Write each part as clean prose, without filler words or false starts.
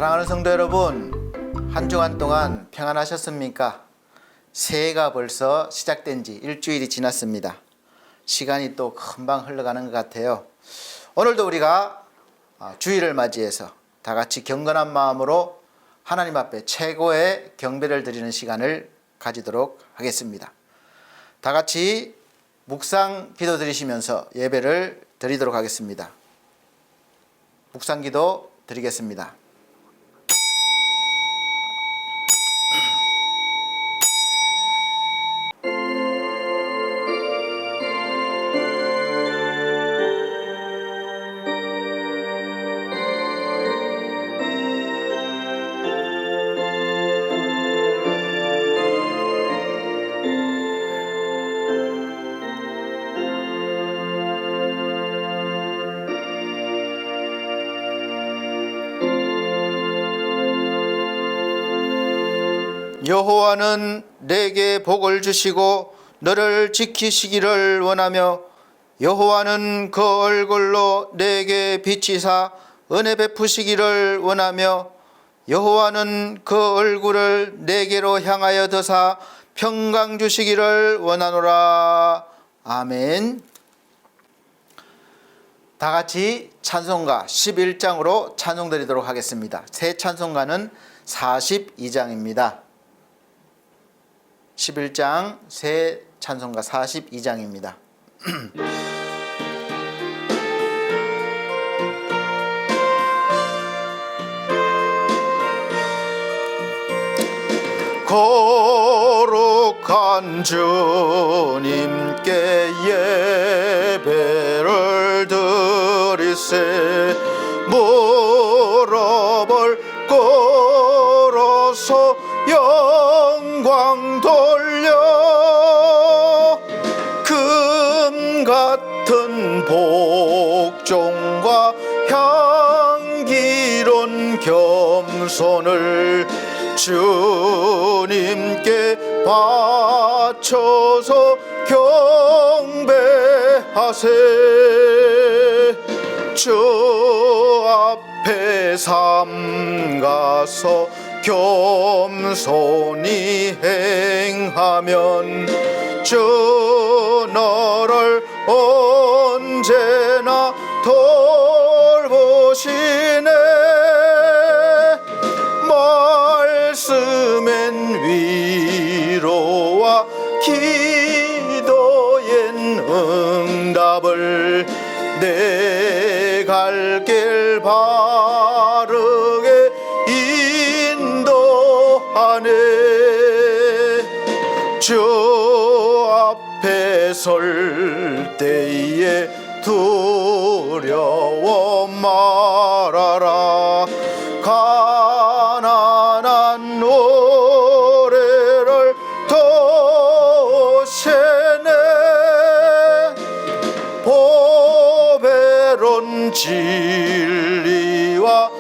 사랑하는 성도 여러분, 한 주간 동안 평안하셨습니까? 새해가 벌써 시작된 지 일주일이 지났습니다. 시간이 또 금방 흘러가는 것 같아요. 오늘도 우리가 주일을 맞이해서 다 같이 경건한 마음으로 하나님 앞에 최고의 경배를 드리는 시간을 가지도록 하겠습니다. 다 같이 묵상 기도 드리시면서 예배를 드리도록 하겠습니다. 묵상 기도 드리겠습니다. 여호와는 내게 복을 주시고 너를 지키시기를 원하며 여호와는 그 얼굴로 내게 비치사 은혜 베푸시기를 원하며 여호와는 그 얼굴을 내게로 향하여 드사 평강 주시기를 원하노라. 아멘. 다 같이 찬송가 11장으로 찬송드리도록 하겠습니다. 새 찬송가는 42장입니다. 11장 새 찬송가 42장입니다. 거룩한 주님께 예배를 드리세 무릎을 꿇어서 영광 돌려 금 같은 복종과 향기로운 겸손을 주님께 바쳐서 경배하세. 주 앞에 삼가서 겸손히 행하면 주 너를 언제나 돌보시네. 말씀엔 위로와 기도엔 응답을 내 갈 길 바르게 인도하네. 주 앞에 설 때에 두려워 말아라. 가난한 노래를 도세네. 보배로운 진리와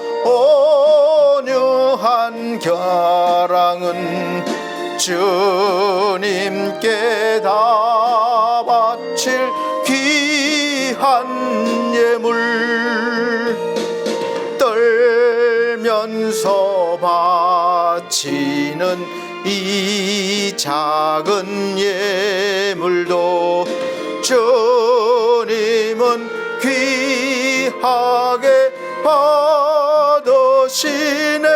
온유한 결랑은 주님께 다 바칠 귀한 예물. 떨면서 바치는 이 작은 예물도 주님은 귀하게 받으시네.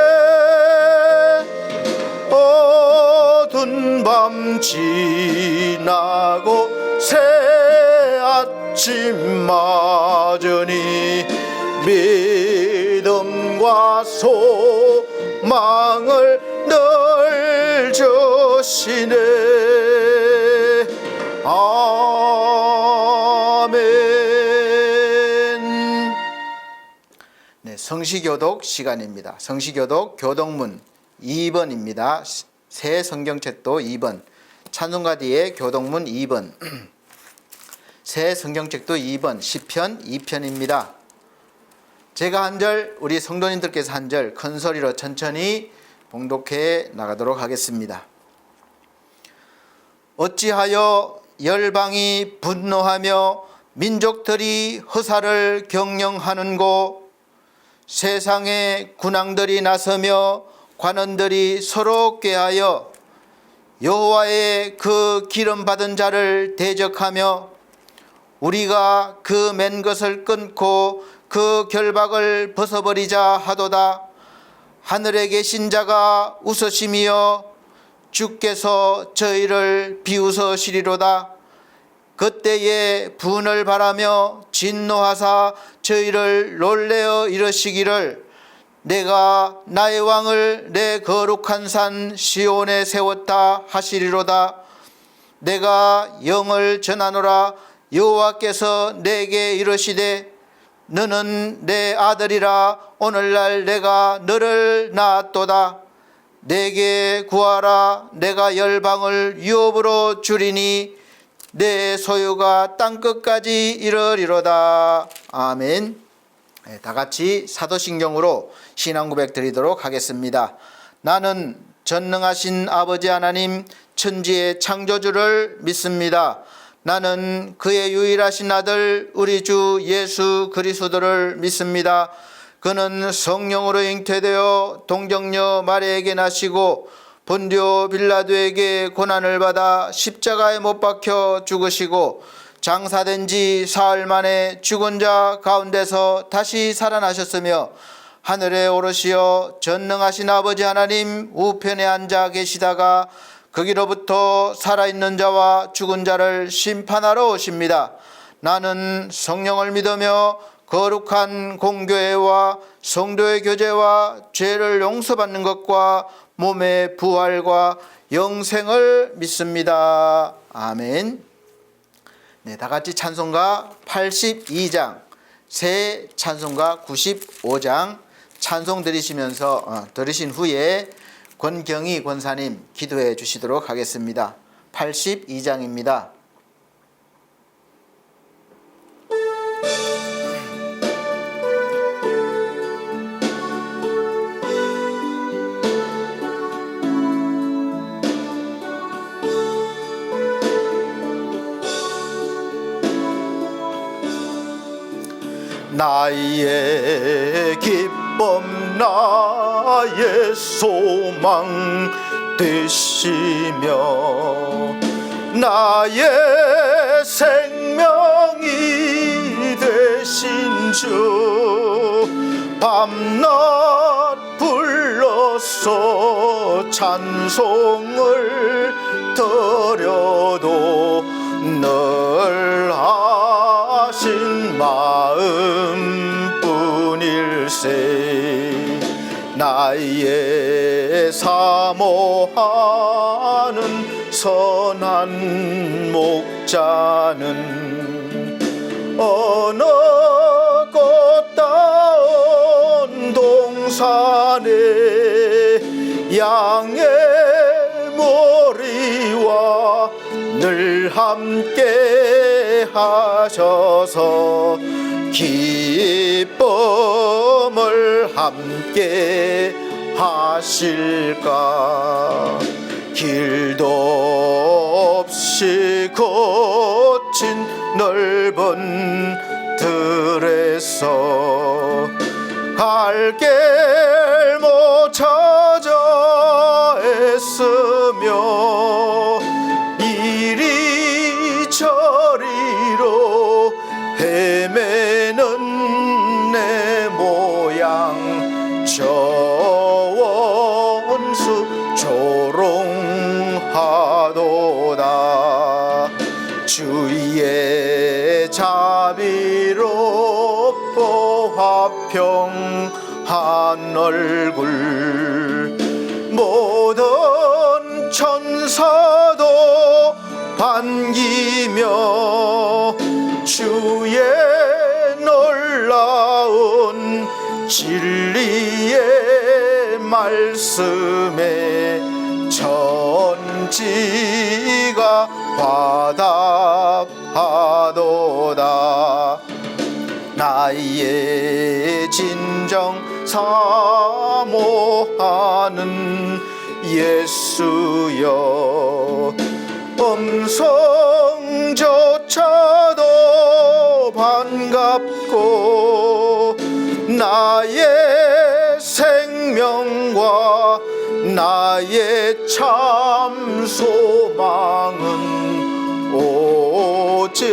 어두운 밤 지나고 새 아침 맞으니 믿음과 소망을 늘 주시네. 아멘. 네, 성시교독 시간입니다. 성시교독 교독문 2번입니다. 새 성경책도 2번, 찬송가 뒤에 교독문 2번, 새 성경책도 2번, 시편 2편입니다. 제가 한 절, 우리 성도님들께서 한 절 큰 소리로 천천히 봉독해 나가도록 하겠습니다. 어찌하여 열방이 분노하며 민족들이 허사를 경영하는고 세상의 군왕들이 나서며 관원들이 서로 꾀하여 여호와의 그 기름 받은 자를 대적하며 우리가 그 맨 것을 끊고 그 결박을 벗어버리자 하도다. 하늘에 계신 자가 웃으시며 주께서 저희를 비웃으시리로다. 그때에 분을 바라며 진노하사 저희를 놀래어 이르시기를 내가 나의 왕을 내 거룩한 산 시온에 세웠다 하시리로다. 내가 영을 전하노라. 여호와께서 내게 이르시되 너는 내 아들이라. 오늘날 내가 너를 낳았도다. 내게 구하라. 내가 열방을 유업으로 주리니 내 소유가 땅끝까지 이르리로다. 아멘. 다 같이 사도신경으로 신앙 고백 드리도록 하겠습니다. 나는 전능하신 아버지 하나님 천지의 창조주를 믿습니다. 나는 그의 유일하신 아들 우리 주 예수 그리스도를 믿습니다. 그는 성령으로 잉태되어 동정녀 마리아에게 나시고 본디오 빌라도에게 고난을 받아 십자가에 못 박혀 죽으시고 장사된 지 사흘 만에 죽은 자 가운데서 다시 살아나셨으며 하늘에 오르시어 전능하신 아버지 하나님 우편에 앉아 계시다가 거기로부터 살아있는 자와 죽은 자를 심판하러 오십니다. 나는 성령을 믿으며 거룩한 공교회와 성도의 교제와 죄를 용서받는 것과 몸의 부활과 영생을 믿습니다. 아멘. 네, 다 같이 찬송가 82장, 새 찬송가 95장 찬송 들으시면서 들으신 후에 권경희 권사님 기도해 주시도록 하겠습니다. 82장입니다. 나의 기쁨 나의 소망 되시며 나의 생명이 되신 주 밤낮 불러서 찬송을 드려도 늘 하신 마음뿐일세. 나의 사모하는 선한 목자는 어느 꽃다운 동산에 양의 머리와 늘 함께 하셔서 기쁨을 함께 하실까. 길도 없이 거친 넓은 들에서 갈 길 못 찾아 애쓰며 이리저리로 헤매는 내 모양 저 원수 조롱하도다. 주의 자비롭고 화평한 얼굴 모든 천사도 반기며 주의 놀라운 진리의 말씀에 천지가 화답하도다. 나의 진정 사모하는 예수여 음성조차도 반갑고 나의 생명과 나의 참 소망은 오직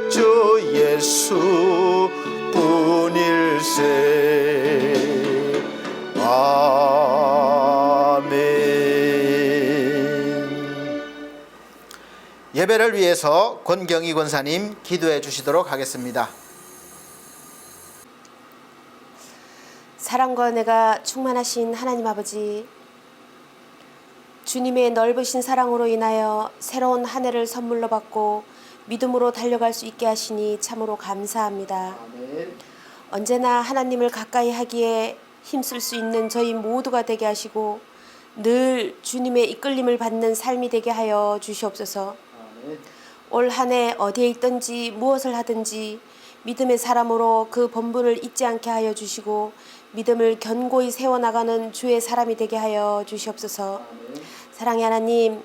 주 예수 뿐일세. 아멘. 예배를 위해서 권경희 권사님 기도해 주시도록 하겠습니다. 사랑과 은혜가 충만하신 하나님 아버지, 주님의 넓으신 사랑으로 인하여 새로운 한 해를 선물로 받고 믿음으로 달려갈 수 있게 하시니 참으로 감사합니다. 아멘. 언제나 하나님을 가까이 하기에 힘쓸 수 있는 저희 모두가 되게 하시고 늘 주님의 이끌림을 받는 삶이 되게 하여 주시옵소서. 아멘. 올 한 해 어디에 있든지 무엇을 하든지 믿음의 사람으로 그 본분을 잊지 않게 하여 주시고 믿음을 견고히 세워나가는 주의 사람이 되게 하여 주시옵소서. 사랑의 하나님,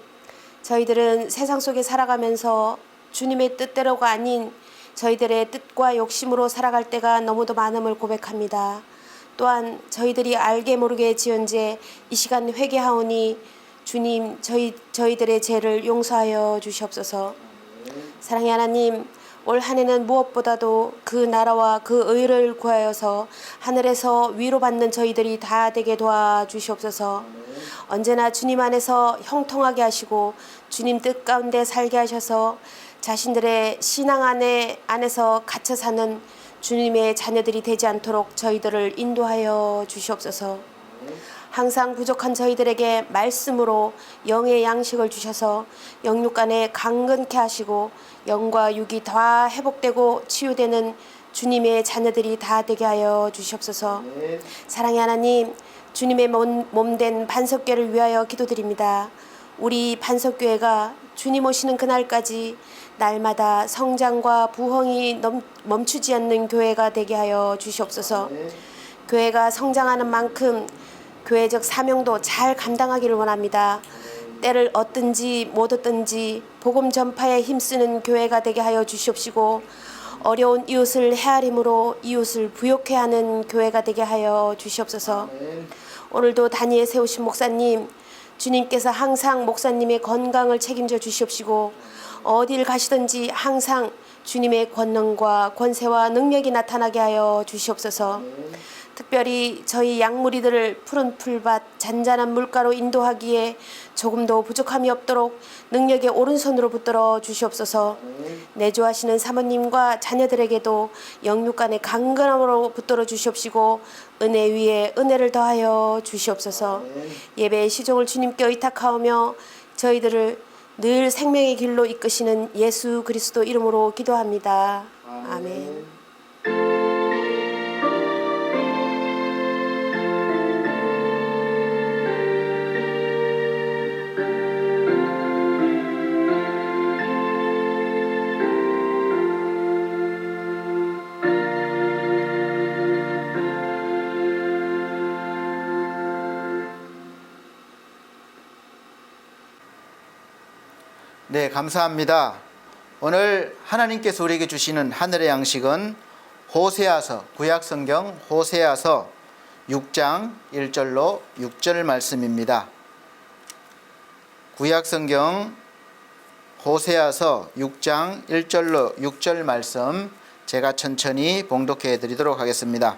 저희들은 세상 속에 살아가면서 주님의 뜻대로가 아닌 저희들의 뜻과 욕심으로 살아갈 때가 너무도 많음을 고백합니다. 또한 저희들이 알게 모르게 지은 죄 이 시간 회개하오니 주님 저희들의 죄를 용서하여 주시옵소서. 사랑의 하나님, 올 한 해는 무엇보다도 그 나라와 그 의를 구하여서 하늘에서 위로받는 저희들이 다 되게 도와주시옵소서. 언제나 주님 안에서 형통하게 하시고 주님 뜻 가운데 살게 하셔서 자신들의 신앙 안에서 갇혀 사는 주님의 자녀들이 되지 않도록 저희들을 인도하여 주시옵소서. 항상 부족한 저희들에게 말씀으로 영의 양식을 주셔서 영육간에 강건케 하시고 영과 육이 다 회복되고 치유되는 주님의 자녀들이 다 되게 하여 주시옵소서. 사랑의 하나님, 주님의 몸된 반석교회를 위하여 기도드립니다. 우리 반석교회가 주님 오시는 그날까지 날마다 성장과 부흥이 멈추지 않는 교회가 되게 하여 주시옵소서. 교회가 성장하는 만큼 교회적 사명도 잘 감당하기를 원합니다. 때를 얻든지 못 얻든지 복음 전파에 힘쓰는 교회가 되게 하여 주시옵시고 어려운 이웃을 헤아림으로 이웃을 부욕해 하는 교회가 되게 하여 주시옵소서. 오늘도 단위에 세우신 목사님, 주님께서 항상 목사님의 건강을 책임져 주시옵시고 어딜 가시든지 항상 주님의 권능과 권세와 능력이 나타나게 하여 주시옵소서. 특별히 저희 양무리들을 푸른 풀밭 잔잔한 물가로 인도하기에 조금도 부족함이 없도록 능력의 오른손으로 붙들어 주시옵소서. 내조하시는 사모님과 자녀들에게도 영육간의 강건함으로 붙들어 주시옵시고 은혜 위에 은혜를 더하여 주시옵소서. 예배의 시종을 주님께 의탁하오며 저희들을 늘 생명의 길로 이끄시는 예수 그리스도 이름으로 기도합니다. 아멘. 네, 감사합니다. 오늘 하나님께서 우리에게 주시는 하늘의 양식은 호세아서, 구약성경 호세아서 6장 1절로 6절 말씀입니다. 구약성경 호세아서 6장 1절로 6절 말씀 제가 천천히 봉독해 드리도록 하겠습니다.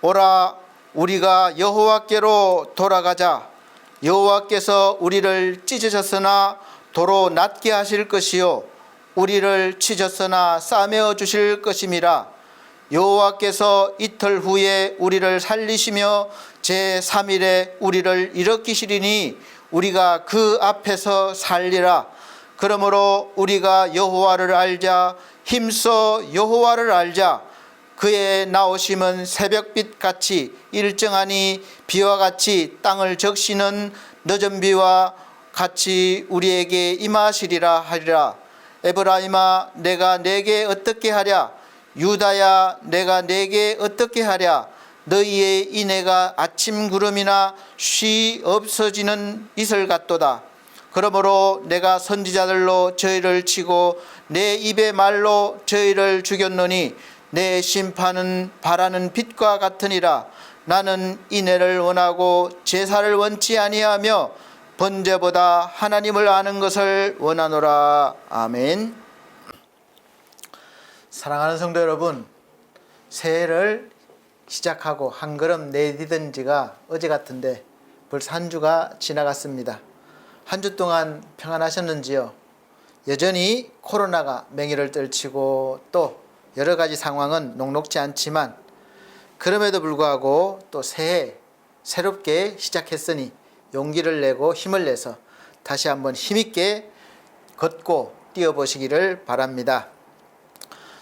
오라, 우리가 여호와께로 돌아가자. 여호와께서 우리를 찢으셨으나 도로 낫게 하실 것이요 우리를 치셨으나 싸매어 주실 것임이라. 여호와께서 이틀 후에 우리를 살리시며 제3일에 우리를 일으키시리니 우리가 그 앞에서 살리라. 그러므로 우리가 여호와를 알자. 힘써 여호와를 알자. 그의 나오심은 새벽빛같이 일정하니 비와 같이 땅을 적시는 늦은 비와 같이 우리에게 임하시리라 하리라. 에브라임아, 내가 내게 어떻게 하랴? 유다야, 내가 내게 어떻게 하랴? 너희의 인애가 아침 구름이나 쉬 없어지는 이슬 같도다. 그러므로 내가 선지자들로 저희를 치고 내 입의 말로 저희를 죽였노니 내 심판은 바라는 빛과 같으니라. 나는 인애를 원하고 제사를 원치 아니하며 번제보다 하나님을 아는 것을 원하노라. 아멘. 사랑하는 성도 여러분, 새해를 시작하고 한 걸음 내디딘 지가 어제 같은데 벌써 한 주가 지나갔습니다. 한 주 동안 평안하셨는지요? 여전히 코로나가 맹위를 떨치고 또 여러 가지 상황은 녹록지 않지만 그럼에도 불구하고 또 새해 새롭게 시작했으니 용기를 내고 힘을 내서 다시 한번 힘있게 걷고 뛰어보시기를 바랍니다.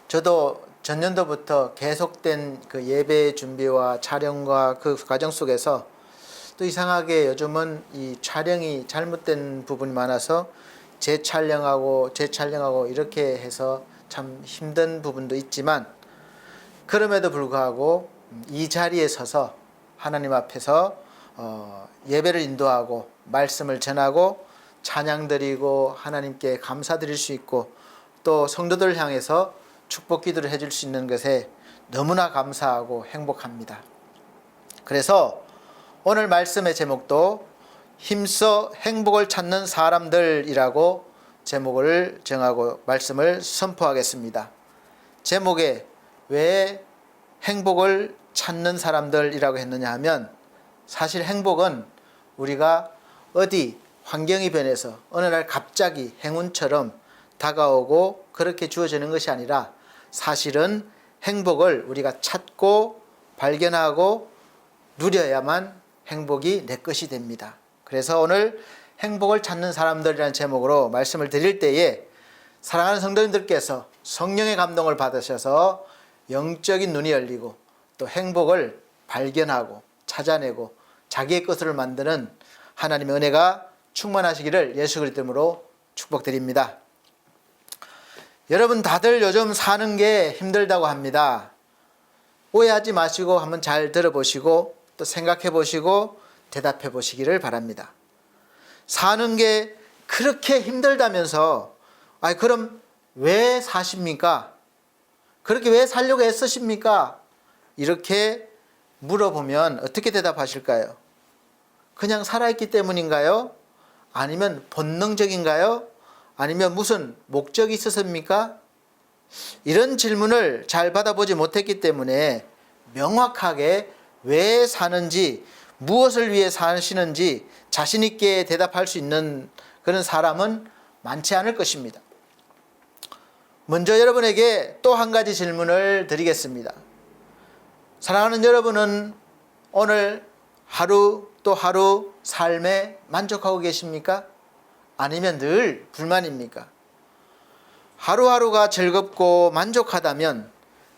저도 전년도부터 계속된 그 예배 준비와 촬영과 그 과정 속에서 또 이상하게 요즘은 이 촬영이 잘못된 부분이 많아서 재촬영하고 이렇게 해서 참 힘든 부분도 있지만 그럼에도 불구하고 이 자리에 서서 하나님 앞에서 예배를 인도하고 말씀을 전하고 찬양 드리고 하나님께 감사드릴 수 있고 또 성도들 향해서 축복 기도를 해줄 수 있는 것에 너무나 감사하고 행복합니다. 그래서 오늘 말씀의 제목도 힘써 행복을 찾는 사람들이라고 제목을 정하고 말씀을 선포하겠습니다. 제목에 왜 행복을 찾는 사람들이라고 했느냐 하면 사실 행복은 우리가 어디 환경이 변해서 어느 날 갑자기 행운처럼 다가오고 그렇게 주어지는 것이 아니라 사실은 행복을 우리가 찾고 발견하고 누려야만 행복이 내 것이 됩니다. 그래서 오늘 행복을 찾는 사람들이라는 제목으로 말씀을 드릴 때에 사랑하는 성도님들께서 성령의 감동을 받으셔서 영적인 눈이 열리고 또 행복을 발견하고 찾아내고 자기의 것으로 만드는 하나님의 은혜가 충만하시기를 예수 그리스도 이름으로 축복드립니다. 여러분 다들 요즘 사는 게 힘들다고 합니다. 오해하지 마시고 한번 잘 들어보시고 또 생각해 보시고 대답해 보시기를 바랍니다. 사는 게 그렇게 힘들다면서 그럼 왜 사십니까? 그렇게 왜 살려고 애쓰십니까? 이렇게 물어보면 어떻게 대답하실까요? 그냥 살아있기 때문인가요? 아니면 본능적인가요? 아니면 무슨 목적이 있어서입니까? 이런 질문을 잘 받아보지 못했기 때문에 명확하게 왜 사는지 무엇을 위해 사시는지 자신 있게 대답할 수 있는 그런 사람은 많지 않을 것입니다. 먼저 여러분에게 또 한 가지 질문을 드리겠습니다. 사랑하는 여러분은 오늘 하루 또 하루 삶에 만족하고 계십니까? 아니면 늘 불만입니까? 하루하루가 즐겁고 만족하다면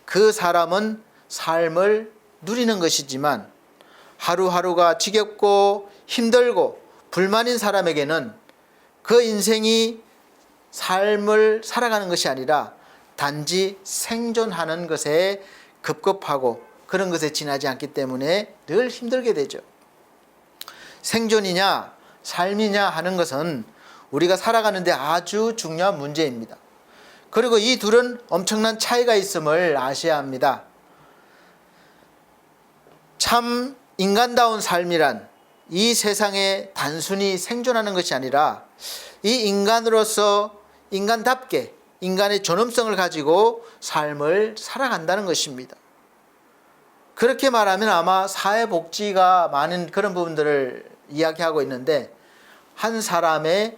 그 사람은 삶을 누리는 것이지만 하루하루가 지겹고 힘들고 불만인 사람에게는 그 인생이 삶을 살아가는 것이 아니라 단지 생존하는 것에 급급하고 그런 것에 지나지 않기 때문에 늘 힘들게 되죠. 생존이냐 삶이냐 하는 것은 우리가 살아가는데 아주 중요한 문제입니다. 그리고 이 둘은 엄청난 차이가 있음을 아셔야 합니다. 참 인간다운 삶이란 이 세상에 단순히 생존하는 것이 아니라 이 인간으로서 인간답게 인간의 존엄성을 가지고 삶을 살아간다는 것입니다. 그렇게 말하면 아마 사회복지가 많은 그런 부분들을 이야기하고 있는데 한 사람의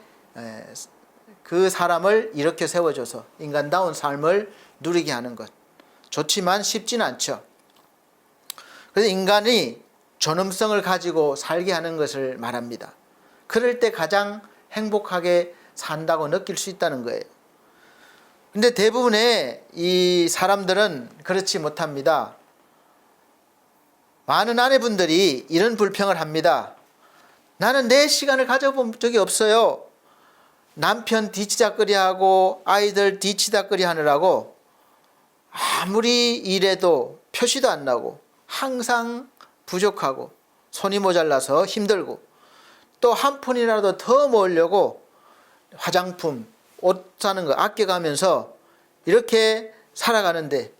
그 사람을 이렇게 세워줘서 인간다운 삶을 누리게 하는 것 좋지만 쉽지는 않죠. 그래서 인간이 존엄성을 가지고 살게 하는 것을 말합니다. 그럴 때 가장 행복하게 산다고 느낄 수 있다는 거예요. 근데 대부분의 이 사람들은 그렇지 못합니다. 많은 아내분들이 이런 불평을 합니다. 나는 내 시간을 가져본 적이 없어요. 남편 뒤치다꺼리하고 아이들 뒤치다꺼리 하느라고 아무리 일해도 표시도 안 나고 항상 부족하고 손이 모자라서 힘들고 또 한 푼이라도 더 모으려고 화장품, 옷 사는 거 아껴가면서 이렇게 살아가는데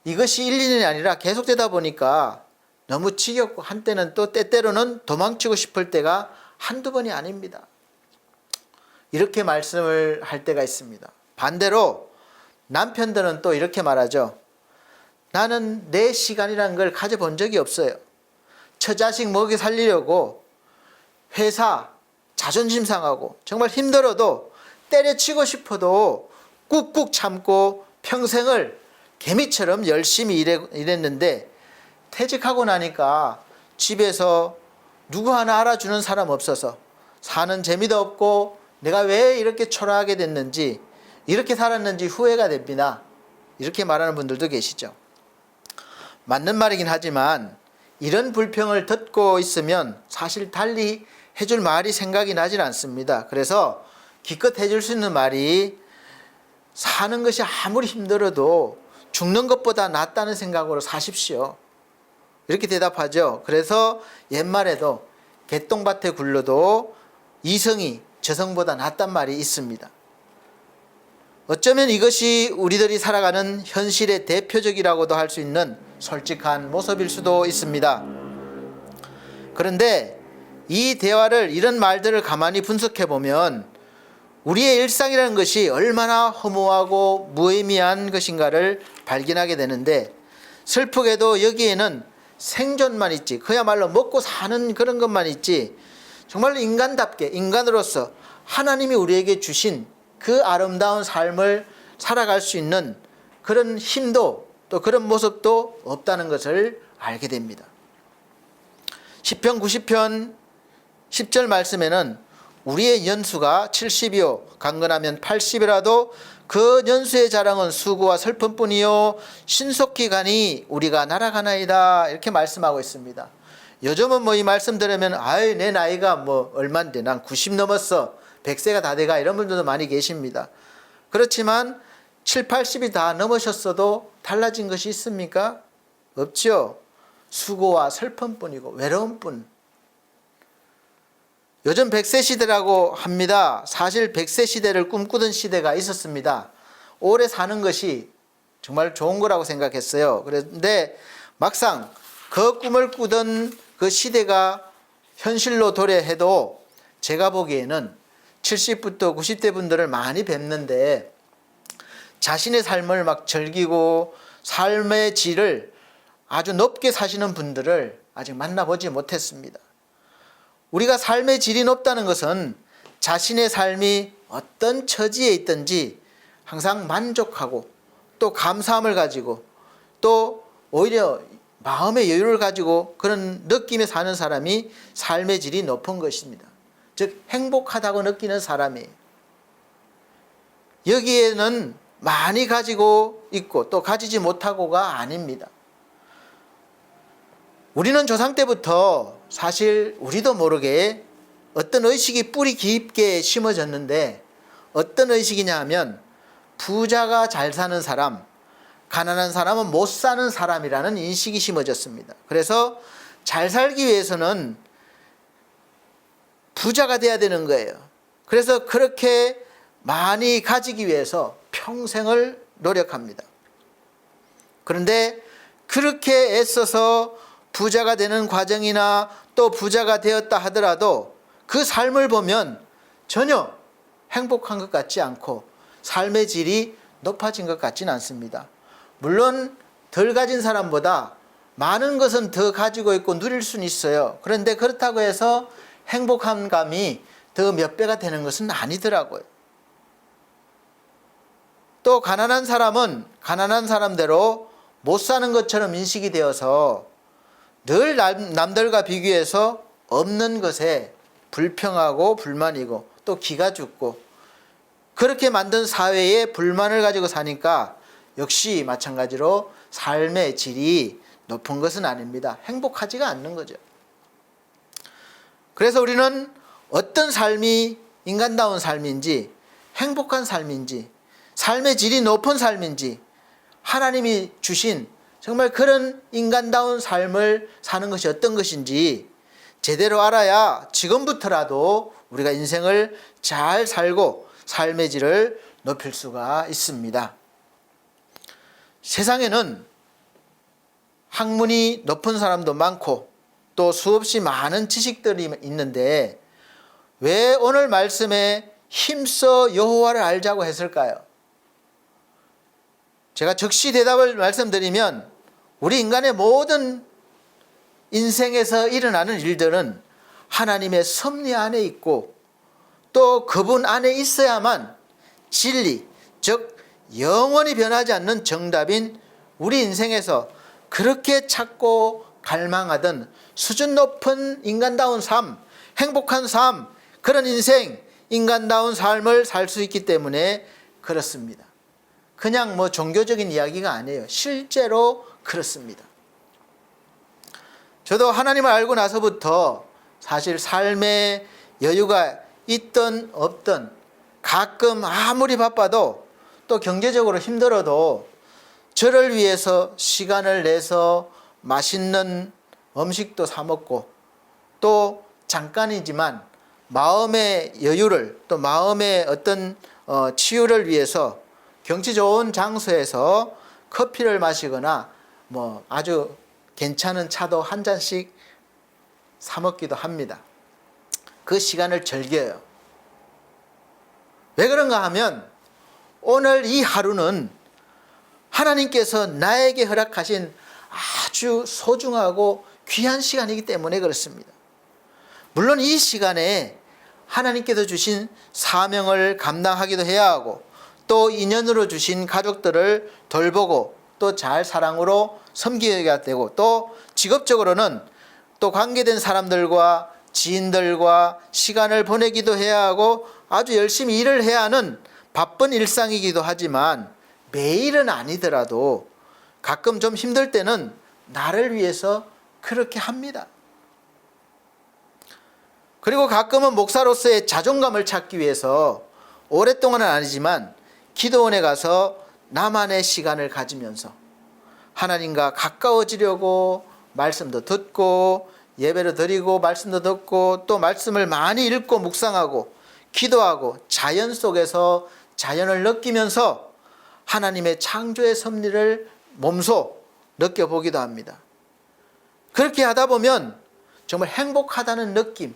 이것이 1, 2년이 아니라 계속되다 보니까 너무 지겹고 한때는 또 때때로는 도망치고 싶을 때가 한두 번이 아닙니다. 이렇게 말씀을 할 때가 있습니다. 반대로 남편들은 또 이렇게 말하죠. 나는 내 시간이라는 걸 가져본 적이 없어요. 처자식 먹이 살리려고 회사 자존심 상하고 정말 힘들어도 때려치고 싶어도 꾹꾹 참고 평생을 개미처럼 열심히 일했는데 퇴직하고 나니까 집에서 누구 하나 알아주는 사람 없어서 사는 재미도 없고 내가 왜 이렇게 초라하게 됐는지 이렇게 살았는지 후회가 됩니다. 이렇게 말하는 분들도 계시죠. 맞는 말이긴 하지만 이런 불평을 듣고 있으면 사실 달리 해줄 말이 생각이 나질 않습니다. 그래서 기껏 해줄 수 있는 말이 사는 것이 아무리 힘들어도 죽는 것보다 낫다는 생각으로 사십시오. 이렇게 대답하죠. 그래서 옛말에도 개똥밭에 굴러도 이성이 저성보다 낫단 말이 있습니다. 어쩌면 이것이 우리들이 살아가는 현실의 대표적이라고도 할 수 있는 솔직한 모습일 수도 있습니다. 그런데 이 대화를, 이런 말들을 가만히 분석해 보면 우리의 일상이라는 것이 얼마나 허무하고 무의미한 것인가를 발견하게 되는데, 슬프게도 여기에는 생존만 있지, 그야말로 먹고 사는 그런 것만 있지, 정말로 인간답게, 인간으로서 하나님이 우리에게 주신 그 아름다운 삶을 살아갈 수 있는 그런 힘도 또 그런 모습도 없다는 것을 알게 됩니다. 시편 90편 10절 말씀에는 우리의 연수가 70이요 강건하면 80이라도 그 연수의 자랑은 수고와 슬픔뿐이요 신속히 가니 우리가 날아가나이다, 이렇게 말씀하고 있습니다. 요즘은 뭐 이 말씀 들으면 아유 내 나이가 뭐 얼만데 난 90 넘었어, 100세가 다 돼가, 이런 분들도 많이 계십니다. 그렇지만 7, 80이 다 넘으셨어도 달라진 것이 있습니까? 없죠. 수고와 슬픔뿐이고 외로움뿐. 요즘 100세 시대라고 합니다. 사실 100세 시대를 꿈꾸던 시대가 있었습니다. 오래 사는 것이 정말 좋은 거라고 생각했어요. 그런데 막상 그 꿈을 꾸던 그 시대가 현실로 도래해도 제가 보기에는 70부터 90대 분들을 많이 뵙는데 자신의 삶을 막 즐기고 삶의 질을 아주 높게 사시는 분들을 아직 만나보지 못했습니다. 우리가 삶의 질이 높다는 것은 자신의 삶이 어떤 처지에 있든지 항상 만족하고 또 감사함을 가지고 또 오히려 마음의 여유를 가지고 그런 느낌에 사는 사람이 삶의 질이 높은 것입니다. 즉 행복하다고 느끼는 사람이에요. 여기에는 많이 가지고 있고 또 가지지 못하고가 아닙니다. 우리는 조상 때부터 사실 우리도 모르게 어떤 의식이 뿌리 깊게 심어졌는데, 어떤 의식이냐 하면 부자가 잘 사는 사람, 가난한 사람은 못 사는 사람이라는 인식이 심어졌습니다. 그래서 잘 살기 위해서는 부자가 돼야 되는 거예요. 그래서 그렇게 많이 가지기 위해서 평생을 노력합니다. 그런데 그렇게 애써서 부자가 되는 과정이나 또 부자가 되었다 하더라도 그 삶을 보면 전혀 행복한 것 같지 않고 삶의 질이 높아진 것 같지는 않습니다. 물론 덜 가진 사람보다 많은 것은 더 가지고 있고 누릴 수는 있어요. 그런데 그렇다고 해서 행복한 감이 더 몇 배가 되는 것은 아니더라고요. 또 가난한 사람은 가난한 사람대로 못 사는 것처럼 인식이 되어서 늘 남들과 비교해서 없는 것에 불평하고 불만이고 또 기가 죽고, 그렇게 만든 사회에 불만을 가지고 사니까 역시 마찬가지로 삶의 질이 높은 것은 아닙니다. 행복하지가 않는 거죠. 그래서 우리는 어떤 삶이 인간다운 삶인지, 행복한 삶인지, 삶의 질이 높은 삶인지, 하나님이 주신 정말 그런 인간다운 삶을 사는 것이 어떤 것인지 제대로 알아야 지금부터라도 우리가 인생을 잘 살고 삶의 질을 높일 수가 있습니다. 세상에는 학문이 높은 사람도 많고 또 수없이 많은 지식들이 있는데 왜 오늘 말씀에 힘써 여호와를 알자고 했을까요? 제가 즉시 대답을 말씀드리면 우리 인간의 모든 인생에서 일어나는 일들은 하나님의 섭리 안에 있고 또 그분 안에 있어야만 진리, 즉 영원히 변하지 않는 정답인 우리 인생에서 그렇게 찾고 갈망하던 수준 높은 인간다운 삶, 행복한 삶, 그런 인생, 인간다운 삶을 살 수 있기 때문에 그렇습니다. 그냥 뭐 종교적인 이야기가 아니에요. 실제로 그렇습니다. 저도 하나님을 알고 나서부터 사실 삶에 여유가 있든 없든 가끔 아무리 바빠도 또 경제적으로 힘들어도 저를 위해서 시간을 내서 맛있는 음식도 사 먹고 또 잠깐이지만 마음의 여유를 또 마음의 어떤 치유를 위해서 경치 좋은 장소에서 커피를 마시거나 뭐 아주 괜찮은 차도 한 잔씩 사 먹기도 합니다. 그 시간을 즐겨요. 왜 그런가 하면 오늘 이 하루는 하나님께서 나에게 허락하신 아주 소중하고 귀한 시간이기 때문에 그렇습니다. 물론 이 시간에 하나님께서 주신 사명을 감당하기도 해야 하고 또 인연으로 주신 가족들을 돌보고 또 잘 사랑으로 섬기어야 되고 또 직업적으로는 또 관계된 사람들과 지인들과 시간을 보내기도 해야 하고 아주 열심히 일을 해야 하는 바쁜 일상이기도 하지만 매일은 아니더라도 가끔 좀 힘들 때는 나를 위해서 그렇게 합니다. 그리고 가끔은 목사로서의 자존감을 찾기 위해서 오랫동안은 아니지만 기도원에 가서 나만의 시간을 가지면서 하나님과 가까워지려고 말씀도 듣고 예배를 드리고 말씀도 듣고 또 말씀을 많이 읽고 묵상하고 기도하고 자연 속에서 자연을 느끼면서 하나님의 창조의 섭리를 몸소 느껴보기도 합니다. 그렇게 하다 보면 정말 행복하다는 느낌,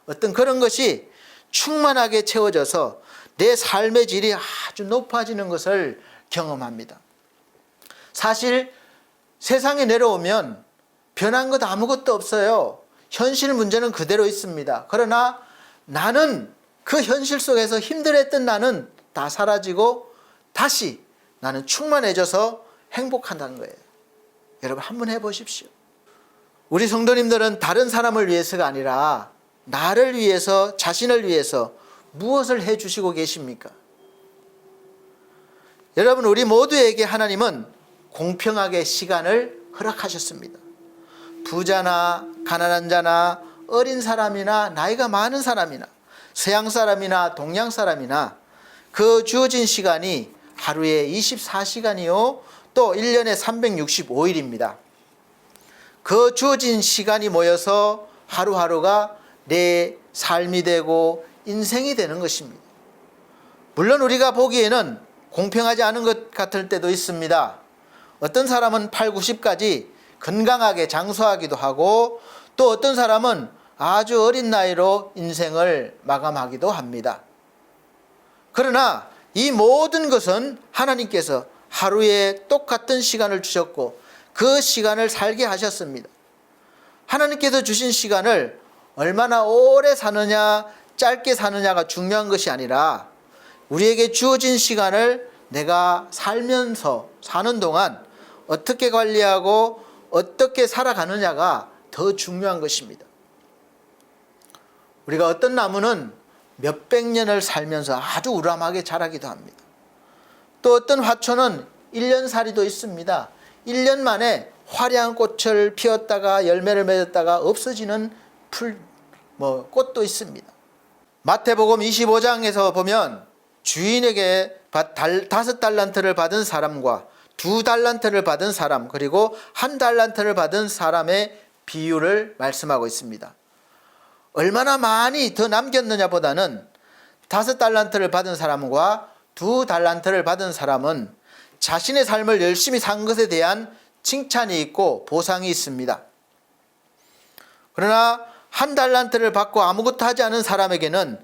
어떤 그런 것이 충만하게 채워져서 내 삶의 질이 아주 높아지는 것을 경험합니다. 사실 세상에 내려오면 변한 것 아무것도 없어요. 현실 문제는 그대로 있습니다. 그러나 나는 그 현실 속에서 힘들었던 나는 다 사라지고 다시 나는 충만해져서 행복한다는 거예요. 여러분 한번 해보십시오. 우리 성도님들은 다른 사람을 위해서가 아니라 나를 위해서, 자신을 위해서 무엇을 해주시고 계십니까? 여러분, 우리 모두에게 하나님은 공평하게 시간을 허락하셨습니다. 부자나 가난한 자나 어린 사람이나 나이가 많은 사람이나 서양 사람이나 동양 사람이나 그 주어진 시간이 하루에 24시간이요 또 1년에 365일입니다. 그 주어진 시간이 모여서 하루하루가 내 삶이 되고 인생이 되는 것입니다. 물론 우리가 보기에는 공평하지 않은 것 같을 때도 있습니다. 어떤 사람은 8, 90까지 건강하게 장수하기도 하고 또 어떤 사람은 아주 어린 나이로 인생을 마감하기도 합니다. 그러나 이 모든 것은 하나님께서 하루에 똑같은 시간을 주셨고 그 시간을 살게 하셨습니다. 하나님께서 주신 시간을 얼마나 오래 사느냐 짧게 사느냐가 중요한 것이 아니라 우리에게 주어진 시간을 내가 살면서 사는 동안 어떻게 관리하고 어떻게 살아가느냐가 더 중요한 것입니다. 우리가 어떤 나무는 몇백 년을 살면서 아주 우람하게 자라기도 합니다. 또 어떤 화초는 1년살이도 있습니다. 1년 만에 화려한 꽃을 피웠다가 열매를 맺었다가 없어지는 꽃도 있습니다. 마태복음 25장에서 보면 주인에게 5달란트를 받은 사람과 2달란트를 받은 사람 그리고 1달란트를 받은 사람의 비율을 말씀하고 있습니다. 얼마나 많이 더 남겼느냐 보다는 5달란트를 받은 사람과 2달란트를 받은 사람은 자신의 삶을 열심히 산 것에 대한 칭찬이 있고 보상이 있습니다. 그러나 1달란트를 받고 아무것도 하지 않은 사람에게는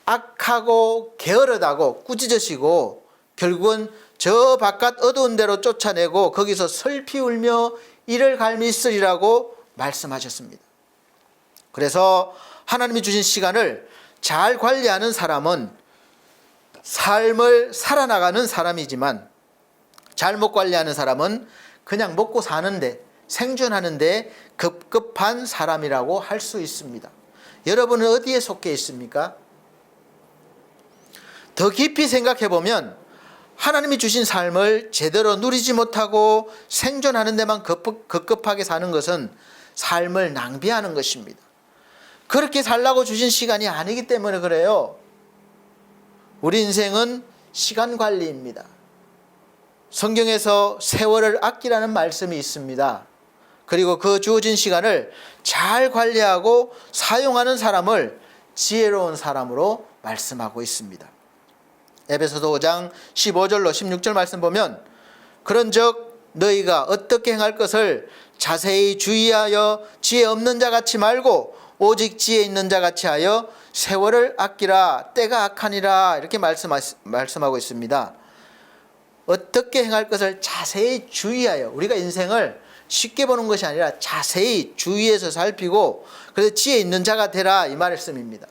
악하고 게으르다고 꾸짖으시고 결국은 저 바깥 어두운 데로 쫓아내고 거기서 슬피 울며 이를 갈미 있으리라고 말씀하셨습니다. 그래서 하나님이 주신 시간을 잘 관리하는 사람은 삶을 살아나가는 사람이지만 잘못 관리하는 사람은 그냥 먹고 사는데 생존하는데 급급한 사람이라고 할 수 있습니다. 여러분은 어디에 속해 있습니까? 더 깊이 생각해 보면 하나님이 주신 삶을 제대로 누리지 못하고 생존하는 데만 급급하게 사는 것은 삶을 낭비하는 것입니다. 그렇게 살라고 주신 시간이 아니기 때문에 그래요. 우리 인생은 시간 관리입니다. 성경에서 세월을 아끼라는 말씀이 있습니다. 그리고 그 주어진 시간을 잘 관리하고 사용하는 사람을 지혜로운 사람으로 말씀하고 있습니다. 에베소서 5장 15절로 16절 말씀 보면 그런즉 너희가 어떻게 행할 것을 자세히 주의하여 지혜 없는 자같이 말고 오직 지혜 있는 자같이 하여 세월을 아끼라 때가 악하니라 이렇게 말씀하고 있습니다. 어떻게 행할 것을 자세히 주의하여 우리가 인생을 쉽게 보는 것이 아니라 자세히 주의해서 살피고 그래서 지혜 있는 자가 되라 이 말씀입니다.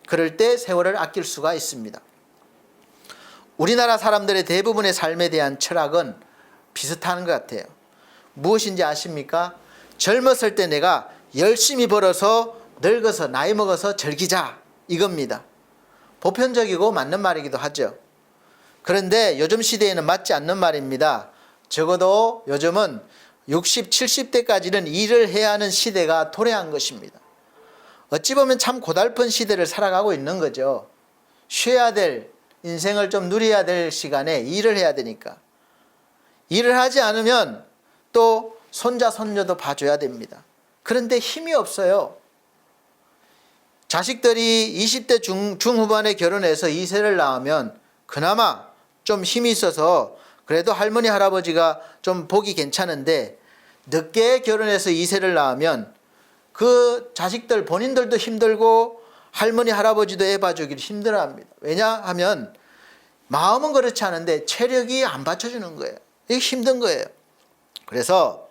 그럴 때 세월을 아낄 수가 있습니다. 우리나라 사람들의 대부분의 삶에 대한 철학은 비슷한 것 같아요. 무엇인지 아십니까? 젊었을 때 내가 열심히 벌어서 늙어서 나이 먹어서 즐기자 이겁니다. 보편적이고 맞는 말이기도 하죠. 그런데 요즘 시대에는 맞지 않는 말입니다. 적어도 요즘은 60, 70대까지는 일을 해야 하는 시대가 도래한 것입니다. 어찌 보면 참 고달픈 시대를 살아가고 있는 거죠. 쉬어야 될 인생을 좀 누려야 될 시간에 일을 해야 되니까. 일을 하지 않으면 또 손자 손녀도 봐줘야 됩니다. 그런데 힘이 없어요. 자식들이 20대 중후반에 결혼해서 2세를 낳으면 그나마 좀 힘이 있어서 그래도 할머니 할아버지가 좀 보기 괜찮은데 늦게 결혼해서 2세를 낳으면 그 자식들 본인들도 힘들고 할머니 할아버지도 애 봐주기를 힘들어합니다. 왜냐하면 마음은 그렇지 않은데 체력이 안 받쳐주는 거예요. 이게 힘든 거예요. 그래서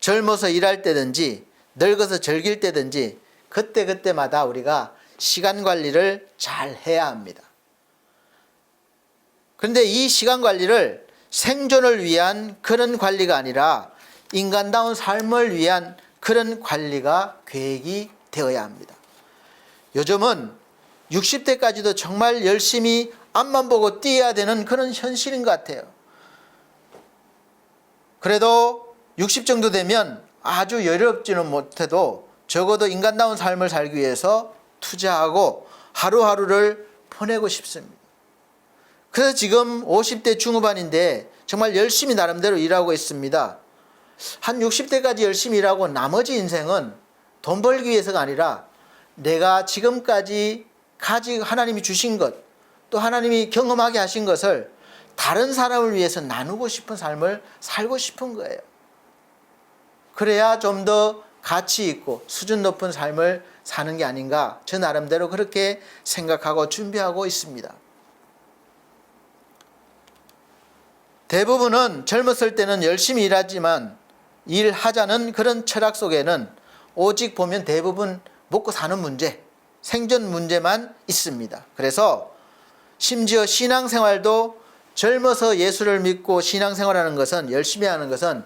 젊어서 일할 때든지 늙어서 즐길 때든지 그때그때마다 우리가 시간 관리를 잘 해야 합니다. 그런데 이 시간 관리를 생존을 위한 그런 관리가 아니라 인간다운 삶을 위한 그런 관리가 계획이 되어야 합니다. 요즘은 60대까지도 정말 열심히 앞만 보고 뛰어야 되는 그런 현실인 것 같아요. 그래도 60 정도 되면 아주 여유롭지는 못해도 적어도 인간다운 삶을 살기 위해서 투자하고 하루하루를 보내고 싶습니다. 그래서 지금 50대 중후반인데 정말 열심히 나름대로 일하고 있습니다. 한 60대까지 열심히 일하고 나머지 인생은 돈 벌기 위해서가 아니라 내가 지금까지 가지고 하나님이 주신 것, 또 하나님이 경험하게 하신 것을 다른 사람을 위해서 나누고 싶은 삶을 살고 싶은 거예요. 그래야 좀 더 가치 있고 수준 높은 삶을 사는 게 아닌가 저 나름대로 그렇게 생각하고 준비하고 있습니다. 대부분은 젊었을 때는 열심히 일하지만 일하자는 그런 철학 속에는 오직 보면 대부분 먹고 사는 문제, 생존 문제만 있습니다. 그래서 심지어 신앙생활도 젊어서 예수를 믿고 신앙생활하는 것은 열심히 하는 것은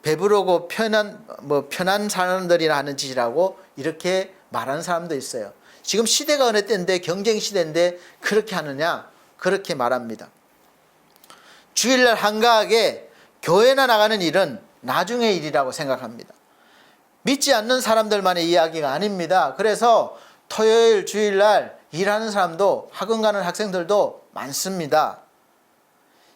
배부르고 편한 사람들이나 하는 짓이라고 이렇게 말하는 사람도 있어요. 지금 시대가 어느 때인데 경쟁 시대인데 그렇게 하느냐? 그렇게 말합니다. 주일날 한가하게 교회나 나가는 일은 나중의 일이라고 생각합니다. 믿지 않는 사람들만의 이야기가 아닙니다. 그래서 토요일, 주일날 일하는 사람도 학원 가는 학생들도 많습니다.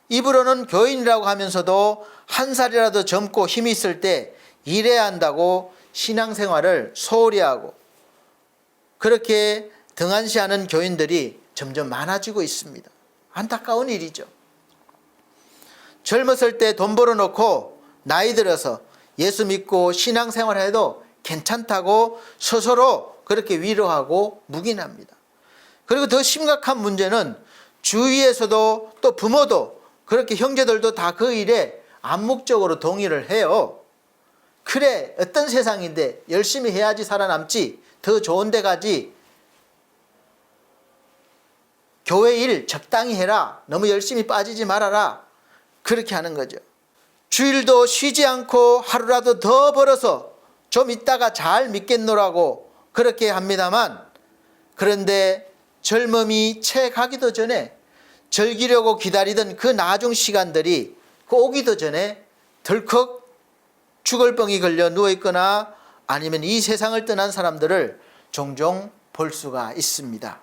입으로는 교인이라고 하면서도 한 살이라도 젊고 힘이 있을 때 일해야 한다고 신앙생활을 소홀히 하고 그렇게 등한시하는 교인들이 점점 많아지고 있습니다. 안타까운 일이죠. 젊었을 때 돈 벌어놓고 나이 들어서 예수 믿고 신앙생활해도 괜찮다고 스스로 그렇게 위로하고 묵인합니다. 그리고 더 심각한 문제는 주위에서도 또 부모도 그렇게 형제들도 다 그 일에 암묵적으로 동의를 해요. 그래, 어떤 세상인데 열심히 해야지 살아남지, 더 좋은 데 가지, 교회 일 적당히 해라, 너무 열심히 빠지지 말아라, 그렇게 하는 거죠. 주일도 쉬지 않고 하루라도 더 벌어서 좀 있다가 잘 믿겠노라고 그렇게 합니다만, 그런데 젊음이 채 가기도 전에 즐기려고 기다리던 그 나중 시간들이 그 오기도 전에 덜컥 죽을 병이 걸려 누워있거나 아니면 이 세상을 떠난 사람들을 종종 볼 수가 있습니다.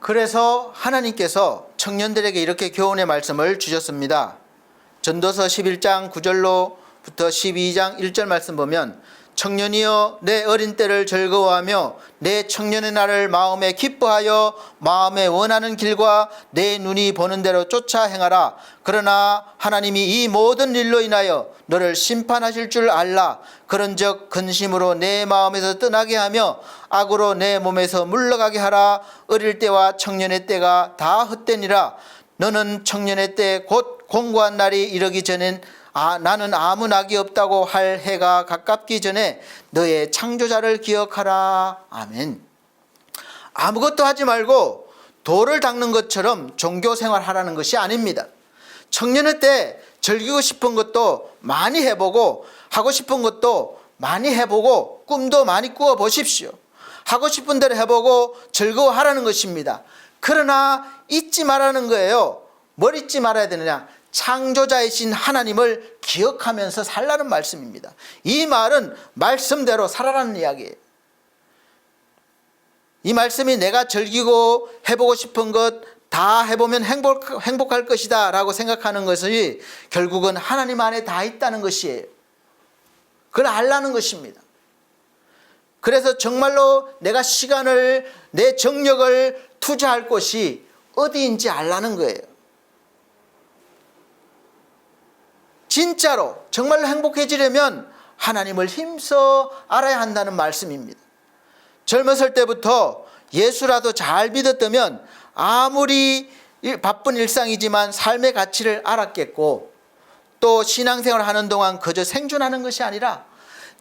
그래서 하나님께서 청년들에게 이렇게 교훈의 말씀을 주셨습니다. 전도서 11장 9절로부터 12장 1절 말씀 보면, 청년이여 내 어린 때를 즐거워하며 내 청년의 날을 마음에 기뻐하여 마음에 원하는 길과 내 눈이 보는 대로 쫓아 행하라. 그러나 하나님이 이 모든 일로 인하여 너를 심판하실 줄 알라. 그런즉 근심으로 내 마음에서 떠나게 하며 악으로 내 몸에서 물러가게 하라. 어릴 때와 청년의 때가 다 헛되니라. 너는 청년의 때 곧 공고한 날이 이르기 전엔 나는 아무 낙이 없다고 할 해가 가깝기 전에 너의 창조자를 기억하라. 아멘. 아무것도 하지 말고 돌을 닦는 것처럼 종교생활 하라는 것이 아닙니다. 청년의 때 즐기고 싶은 것도 많이 해보고 하고 싶은 것도 많이 해보고 꿈도 많이 꾸어 보십시오. 하고 싶은 대로 해보고 즐거워하라는 것입니다. 그러나 잊지 말라는 거예요. 뭘 잊지 말아야 되느냐? 창조자이신 하나님을 기억하면서 살라는 말씀입니다. 이 말은 말씀대로 살아라는 이야기예요. 이 말씀이 내가 즐기고 해보고 싶은 것 다 해보면 행복할 것이다 라고 생각하는 것이 결국은 하나님 안에 다 있다는 것이에요. 그걸 알라는 것입니다. 그래서 정말로 내가 시간을, 내 정력을 투자할 곳이 어디인지 알라는 거예요. 진짜로 정말로 행복해지려면 하나님을 힘써 알아야 한다는 말씀입니다. 젊었을 때부터 예수라도 잘 믿었다면 아무리 바쁜 일상이지만 삶의 가치를 알았겠고, 또 신앙생활을 하는 동안 그저 생존하는 것이 아니라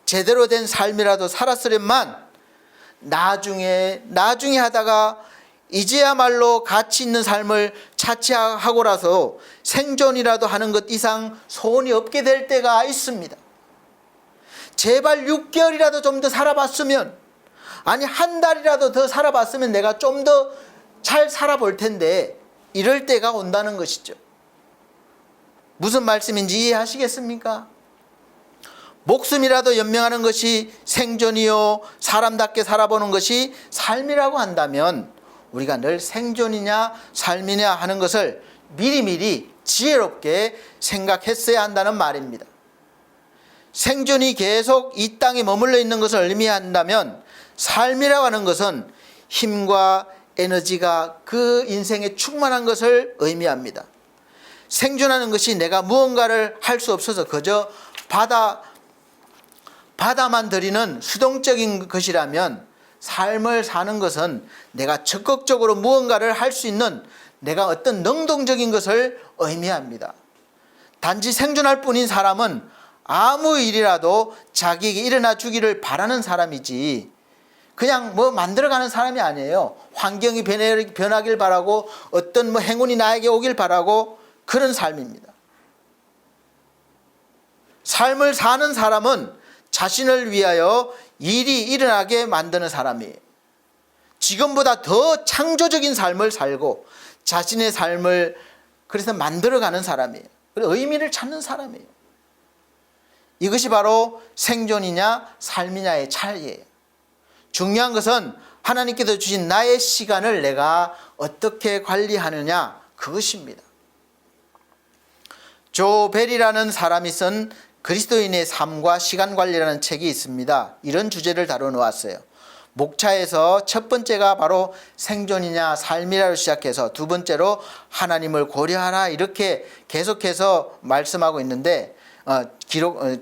제대로 된 삶이라도 살았으련만 나중에 하다가 이제야말로 가치 있는 삶을 차치하고라서 생존이라도 하는 것 이상 소원이 없게 될 때가 있습니다. 제발 6개월이라도 좀 더 살아봤으면, 아니 한 달이라도 더 살아봤으면 내가 좀 더 잘 살아볼 텐데, 이럴 때가 온다는 것이죠. 무슨 말씀인지 이해하시겠습니까? 목숨이라도 연명하는 것이 생존이요 사람답게 살아보는 것이 삶이라고 한다면 우리가 늘 생존이냐 삶이냐 하는 것을 미리미리 지혜롭게 생각했어야 한다는 말입니다. 생존이 계속 이 땅에 머물러 있는 것을 의미한다면 삶이라고 하는 것은 힘과 에너지가 그 인생에 충만한 것을 의미합니다. 생존하는 것이 내가 무언가를 할 수 없어서 그저 바다만 들이는 수동적인 것이라면, 삶을 사는 것은 내가 적극적으로 무언가를 할 수 있는 내가 어떤 능동적인 것을 의미합니다. 단지 생존할 뿐인 사람은 아무 일이라도 자기에게 일어나 주기를 바라는 사람이지 그냥 만들어가는 사람이 아니에요. 환경이 변하길 바라고 어떤 행운이 나에게 오길 바라고 그런 삶입니다. 삶을 사는 사람은 자신을 위하여 일이 일어나게 만드는 사람이에요. 지금보다 더 창조적인 삶을 살고 자신의 삶을 그래서 만들어가는 사람이에요. 그리고 의미를 찾는 사람이에요. 이것이 바로 생존이냐 삶이냐의 차이예요. 중요한 것은 하나님께서 주신 나의 시간을 내가 어떻게 관리하느냐, 그것입니다. 조 벨이라는 사람이 쓴 그리스도인의 삶과 시간 관리라는 책이 있습니다. 이런 주제를 다뤄놓았어요. 목차에서 첫 번째가 바로 생존이냐 삶이라로 시작해서 두 번째로 하나님을 고려하라, 이렇게 계속해서 말씀하고 있는데,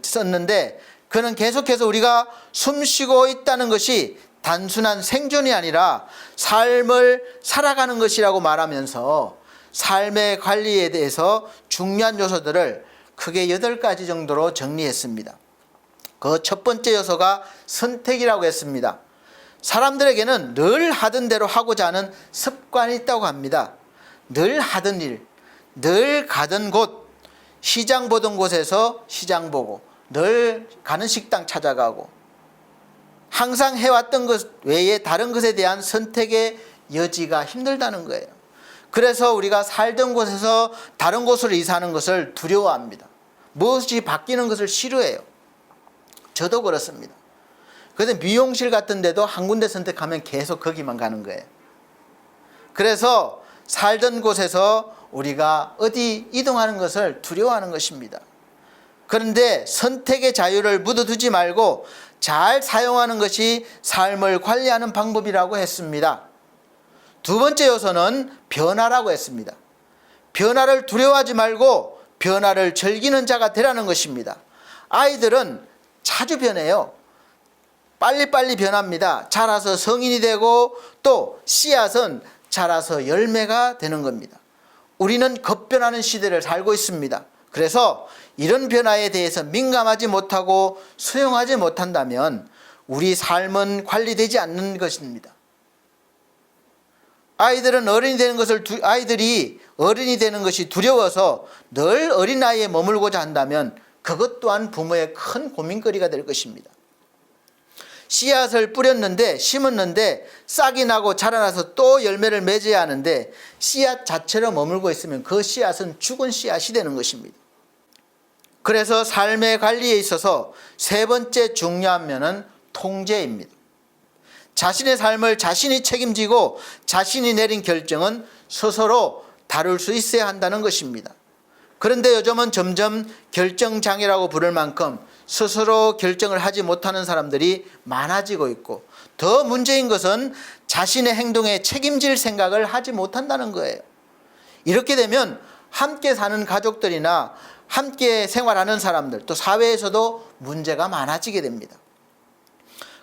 썼는데, 그는 계속해서 우리가 숨쉬고 있다는 것이 단순한 생존이 아니라 삶을 살아가는 것이라고 말하면서 삶의 관리에 대해서 중요한 요소들을 크게 8가지 정도로 정리했습니다. 그 첫 번째 요소가 선택이라고 했습니다. 사람들에게는 늘 하던 대로 하고자 하는 습관이 있다고 합니다. 늘 하던 일, 늘 가던 곳, 시장 보던 곳에서 시장 보고, 늘 가는 식당 찾아가고, 항상 해왔던 것 외에 다른 것에 대한 선택의 여지가 힘들다는 거예요. 그래서 우리가 살던 곳에서 다른 곳으로 이사하는 것을 두려워합니다. 무엇이 바뀌는 것을 싫어해요. 저도 그렇습니다. 그래서 미용실 같은 데도 한 군데 선택하면 계속 거기만 가는 거예요. 그래서 살던 곳에서 우리가 어디 이동하는 것을 두려워하는 것입니다. 그런데 선택의 자유를 묻어두지 말고 잘 사용하는 것이 삶을 관리하는 방법이라고 했습니다. 두 번째 요소는 변화라고 했습니다. 변화를 두려워하지 말고 변화를 즐기는 자가 되라는 것입니다. 아이들은 자주 변해요. 빨리빨리 변합니다. 자라서 성인이 되고 또 씨앗은 자라서 열매가 되는 겁니다. 우리는 급변하는 시대를 살고 있습니다. 그래서 이런 변화에 대해서 민감하지 못하고 수용하지 못한다면 우리 삶은 관리되지 않는 것입니다. 아이들이 어른이 되는 것이 두려워서 늘 어린아이에 머물고자 한다면 그것 또한 부모의 큰 고민거리가 될 것입니다. 씨앗을 뿌렸는데, 심었는데 싹이 나고 자라나서 또 열매를 맺어야 하는데 씨앗 자체로 머물고 있으면 그 씨앗은 죽은 씨앗이 되는 것입니다. 그래서 삶의 관리에 있어서 세 번째 중요한 면은 통제입니다. 자신의 삶을 자신이 책임지고 자신이 내린 결정은 스스로 다룰 수 있어야 한다는 것입니다. 그런데 요즘은 점점 결정장애라고 부를 만큼 스스로 결정을 하지 못하는 사람들이 많아지고 있고, 더 문제인 것은 자신의 행동에 책임질 생각을 하지 못한다는 거예요. 이렇게 되면 함께 사는 가족들이나 함께 생활하는 사람들, 또 사회에서도 문제가 많아지게 됩니다.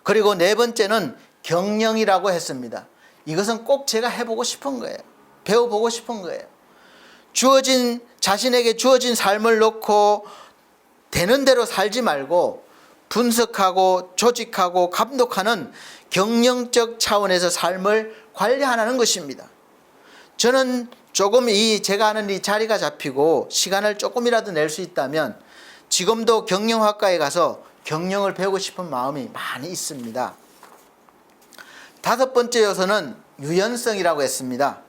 그리고 네 번째는 경영이라고 했습니다. 이것은 꼭 제가 해보고 싶은 거예요. 배워보고 싶은 거예요. 자신에게 주어진 삶을 놓고 되는 대로 살지 말고 분석하고 조직하고 감독하는 경영적 차원에서 삶을 관리하는 것입니다. 저는 조금 제가 하는 이 자리가 잡히고 시간을 조금이라도 낼 수 있다면 지금도 경영학과에 가서 경영을 배우고 싶은 마음이 많이 있습니다. 다섯 번째 요소는 유연성이라고 했습니다.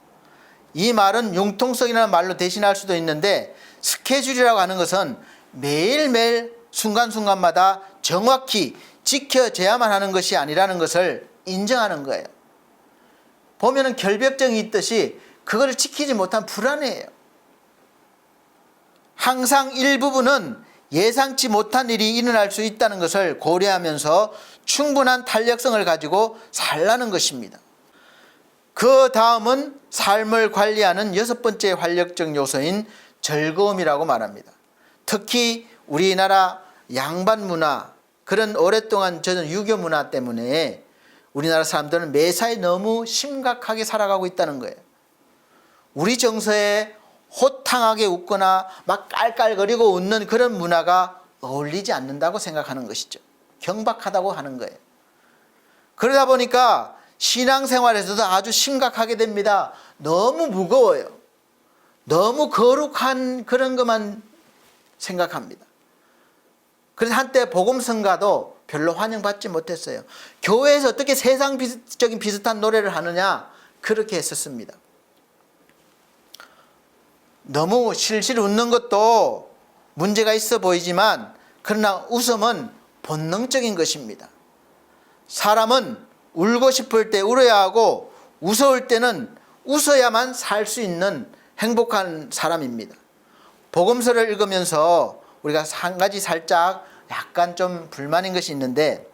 이 말은 융통성이라는 말로 대신할 수도 있는데, 스케줄이라고 하는 것은 매일매일 순간순간마다 정확히 지켜져야만 하는 것이 아니라는 것을 인정하는 거예요. 보면은 결벽증이 있듯이 그거를 지키지 못하면 불안해요. 항상 일부분은 예상치 못한 일이 일어날 수 있다는 것을 고려하면서 충분한 탄력성을 가지고 살라는 것입니다. 그 다음은 삶을 관리하는 여섯 번째 활력적 요소인 즐거움이라고 말합니다. 특히 우리나라 양반 문화, 그런 오랫동안 저는 유교 문화 때문에 우리나라 사람들은 매사에 너무 심각하게 살아가고 있다는 거예요. 우리 정서에 호탕하게 웃거나 막 깔깔거리고 웃는 그런 문화가 어울리지 않는다고 생각하는 것이죠. 경박하다고 하는 거예요. 그러다 보니까 신앙생활에서도 아주 심각하게 됩니다. 너무 무거워요. 너무 거룩한 그런 것만 생각합니다. 그래서 한때 복음성가도 별로 환영받지 못했어요. 교회에서 어떻게 세상적인 비슷한 노래를 하느냐, 그렇게 했었습니다. 너무 실실 웃는 것도 문제가 있어 보이지만, 그러나 웃음은 본능적인 것입니다. 사람은 울고 싶을 때 울어야 하고 무서울 때는 웃어야만 살 수 있는 행복한 사람입니다. 복음서를 읽으면서 우리가 한 가지 살짝 약간 좀 불만인 것이 있는데,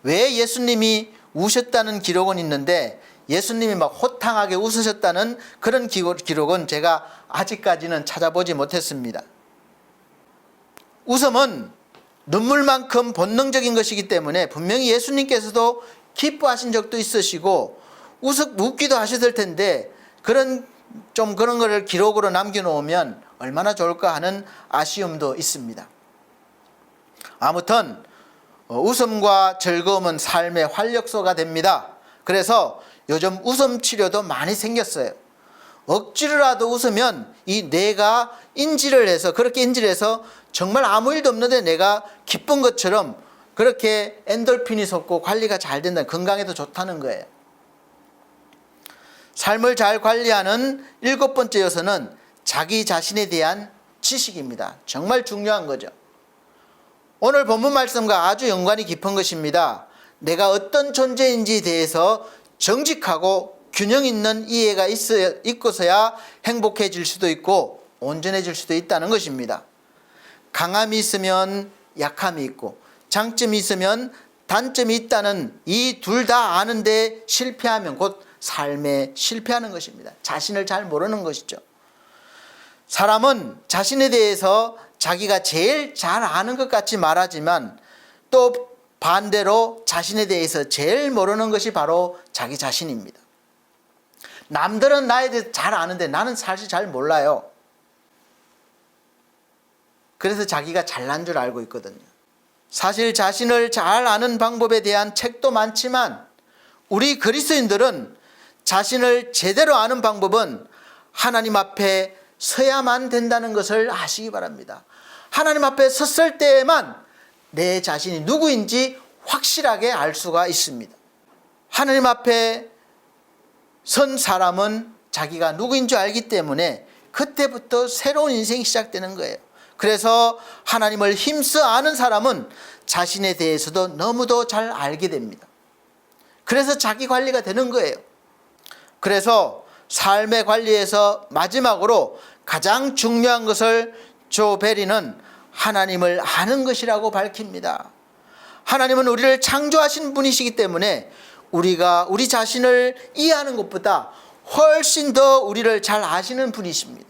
왜 예수님이 우셨다는 기록은 있는데 예수님이 막 호탕하게 웃으셨다는 그런 기록은 제가 아직까지는 찾아보지 못했습니다. 웃음은 눈물만큼 본능적인 것이기 때문에 분명히 예수님께서도 기뻐하신 적도 있으시고 웃기도 하셨을 텐데 그런 거를 기록으로 남겨놓으면 얼마나 좋을까 하는 아쉬움도 있습니다. 아무튼 웃음과 즐거움은 삶의 활력소가 됩니다. 그래서 요즘 웃음 치료도 많이 생겼어요. 억지로라도 웃으면 이 뇌가 그렇게 인지를 해서 정말 아무 일도 없는데 내가 기쁜 것처럼 그렇게 엔돌핀이 솟고 관리가 잘 된다, 건강에도 좋다는 거예요. 삶을 잘 관리하는 7번째 요소는 자기 자신에 대한 지식입니다. 정말 중요한 거죠. 오늘 본문 말씀과 아주 연관이 깊은 것입니다. 내가 어떤 존재인지에 대해서 정직하고 균형 있는 이해가 있고서야 행복해질 수도 있고 온전해질 수도 있다는 것입니다. 강함이 있으면 약함이 있고 장점이 있으면 단점이 있다는 이 둘 다 아는데 실패하면 곧 삶에 실패하는 것입니다. 자신을 잘 모르는 것이죠. 사람은 자신에 대해서 자기가 제일 잘 아는 것 같이 말하지만 또 반대로 자신에 대해서 제일 모르는 것이 바로 자기 자신입니다. 남들은 나에 대해서 잘 아는데 나는 사실 잘 몰라요. 그래서 자기가 잘난 줄 알고 있거든요. 사실 자신을 잘 아는 방법에 대한 책도 많지만 우리 그리스도인들은 자신을 제대로 아는 방법은 하나님 앞에 서야만 된다는 것을 아시기 바랍니다. 하나님 앞에 섰을 때에만 내 자신이 누구인지 확실하게 알 수가 있습니다. 하나님 앞에 선 사람은 자기가 누구인 줄 알기 때문에 그때부터 새로운 인생이 시작되는 거예요. 그래서 하나님을 힘써 아는 사람은 자신에 대해서도 너무도 잘 알게 됩니다. 그래서 자기 관리가 되는 거예요. 그래서 삶의 관리에서 마지막으로 가장 중요한 것을 조 베리는 하나님을 아는 것이라고 밝힙니다. 하나님은 우리를 창조하신 분이시기 때문에 우리가 우리 자신을 이해하는 것보다 훨씬 더 우리를 잘 아시는 분이십니다.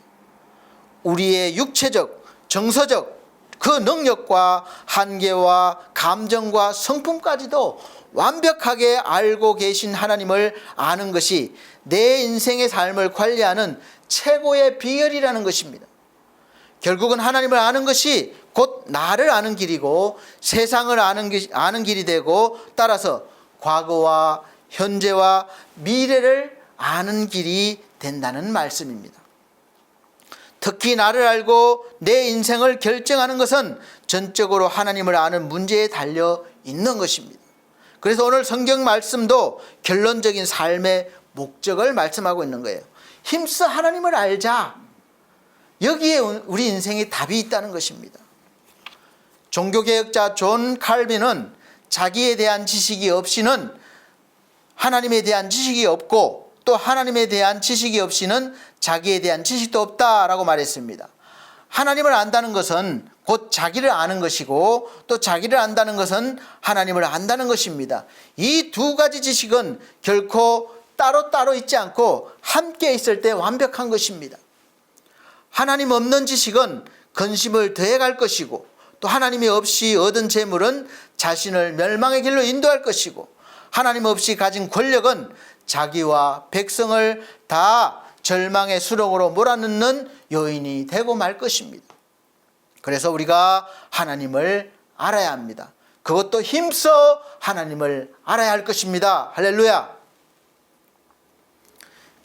우리의 육체적, 정서적 그 능력과 한계와 감정과 성품까지도 완벽하게 알고 계신 하나님을 아는 것이 내 인생의 삶을 관리하는 최고의 비결이라는 것입니다. 결국은 하나님을 아는 것이 곧 나를 아는 길이고 세상을 아는 길이 되고 따라서 과거와 현재와 미래를 아는 길이 된다는 말씀입니다. 특히 나를 알고 내 인생을 결정하는 것은 전적으로 하나님을 아는 문제에 달려 있는 것입니다. 그래서 오늘 성경 말씀도 결론적인 삶의 목적을 말씀하고 있는 거예요. 힘써 하나님을 알자. 여기에 우리 인생의 답이 있다는 것입니다. 종교개혁자 존 칼빈은 자기에 대한 지식이 없이는 하나님에 대한 지식이 없고 또 하나님에 대한 지식이 없이는 자기에 대한 지식도 없다라고 말했습니다. 하나님을 안다는 것은 곧 자기를 아는 것이고 또 자기를 안다는 것은 하나님을 안다는 것입니다. 이 두 가지 지식은 결코 따로따로 있지 않고 함께 있을 때 완벽한 것입니다. 하나님 없는 지식은 근심을 더해갈 것이고 또 하나님이 없이 얻은 재물은 자신을 멸망의 길로 인도할 것이고 하나님 없이 가진 권력은 자기와 백성을 다 절망의 수렁으로 몰아넣는 요인이 되고 말 것입니다. 그래서 우리가 하나님을 알아야 합니다. 그것도 힘써 하나님을 알아야 할 것입니다. 할렐루야.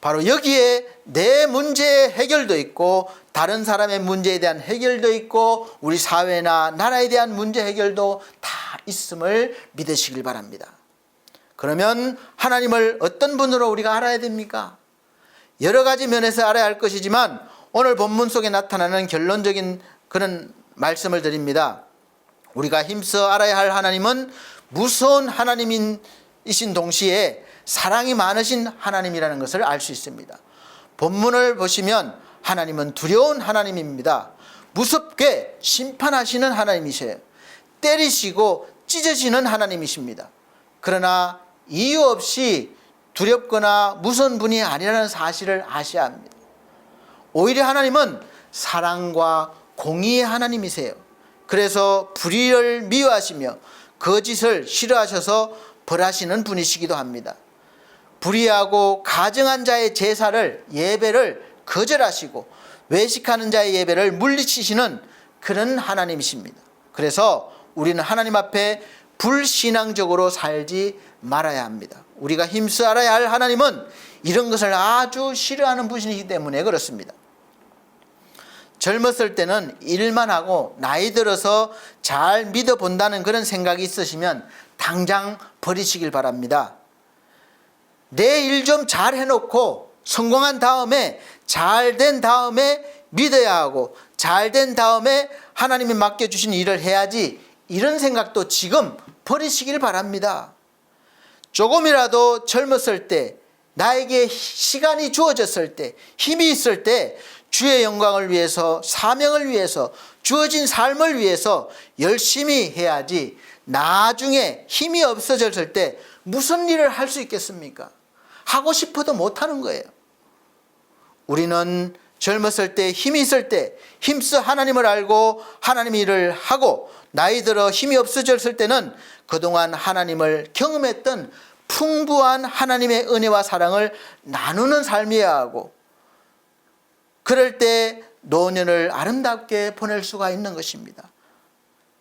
바로 여기에 내 문제의 해결도 있고 다른 사람의 문제에 대한 해결도 있고 우리 사회나 나라에 대한 문제 해결도 다 있음을 믿으시길 바랍니다. 그러면 하나님을 어떤 분으로 우리가 알아야 됩니까? 여러 가지 면에서 알아야 할 것이지만 오늘 본문 속에 나타나는 결론적인 그런 말씀을 드립니다. 우리가 힘써 알아야 할 하나님은 무서운 하나님이신 동시에 사랑이 많으신 하나님이라는 것을 알 수 있습니다. 본문을 보시면 하나님은 두려운 하나님입니다. 무섭게 심판하시는 하나님이세요. 때리시고 찢으시는 하나님이십니다. 그러나 이유 없이 두렵거나 무서운 분이 아니라는 사실을 아셔야 합니다. 오히려 하나님은 사랑과 공의의 하나님이세요. 그래서 불의를 미워하시며 거짓을 싫어하셔서 벌하시는 분이시기도 합니다. 불의하고 가증한 자의 제사를 예배를 거절하시고 외식하는 자의 예배를 물리치시는 그런 하나님이십니다. 그래서 우리는 하나님 앞에 불신앙적으로 살지 말아야 합니다. 우리가 힘써 알아야 할 하나님은 이런 것을 아주 싫어하는 분이기 때문에 그렇습니다. 젊었을 때는 일만 하고 나이 들어서 잘 믿어본다는 그런 생각이 있으시면 당장 버리시길 바랍니다. 내 일 좀 잘 해놓고 성공한 다음에 잘 된 다음에 믿어야 하고 잘 된 다음에 하나님이 맡겨주신 일을 해야지, 이런 생각도 지금 버리시길 바랍니다. 조금이라도 젊었을 때, 나에게 시간이 주어졌을 때, 힘이 있을 때 주의 영광을 위해서, 사명을 위해서, 주어진 삶을 위해서 열심히 해야지, 나중에 힘이 없어졌을 때 무슨 일을 할 수 있겠습니까? 하고 싶어도 못하는 거예요. 우리는 젊었을 때, 힘이 있을 때 힘써 하나님을 알고 하나님 일을 하고, 나이 들어 힘이 없어졌을 때는 그동안 하나님을 경험했던 풍부한 하나님의 은혜와 사랑을 나누는 삶이어야 하고, 그럴 때 노년을 아름답게 보낼 수가 있는 것입니다.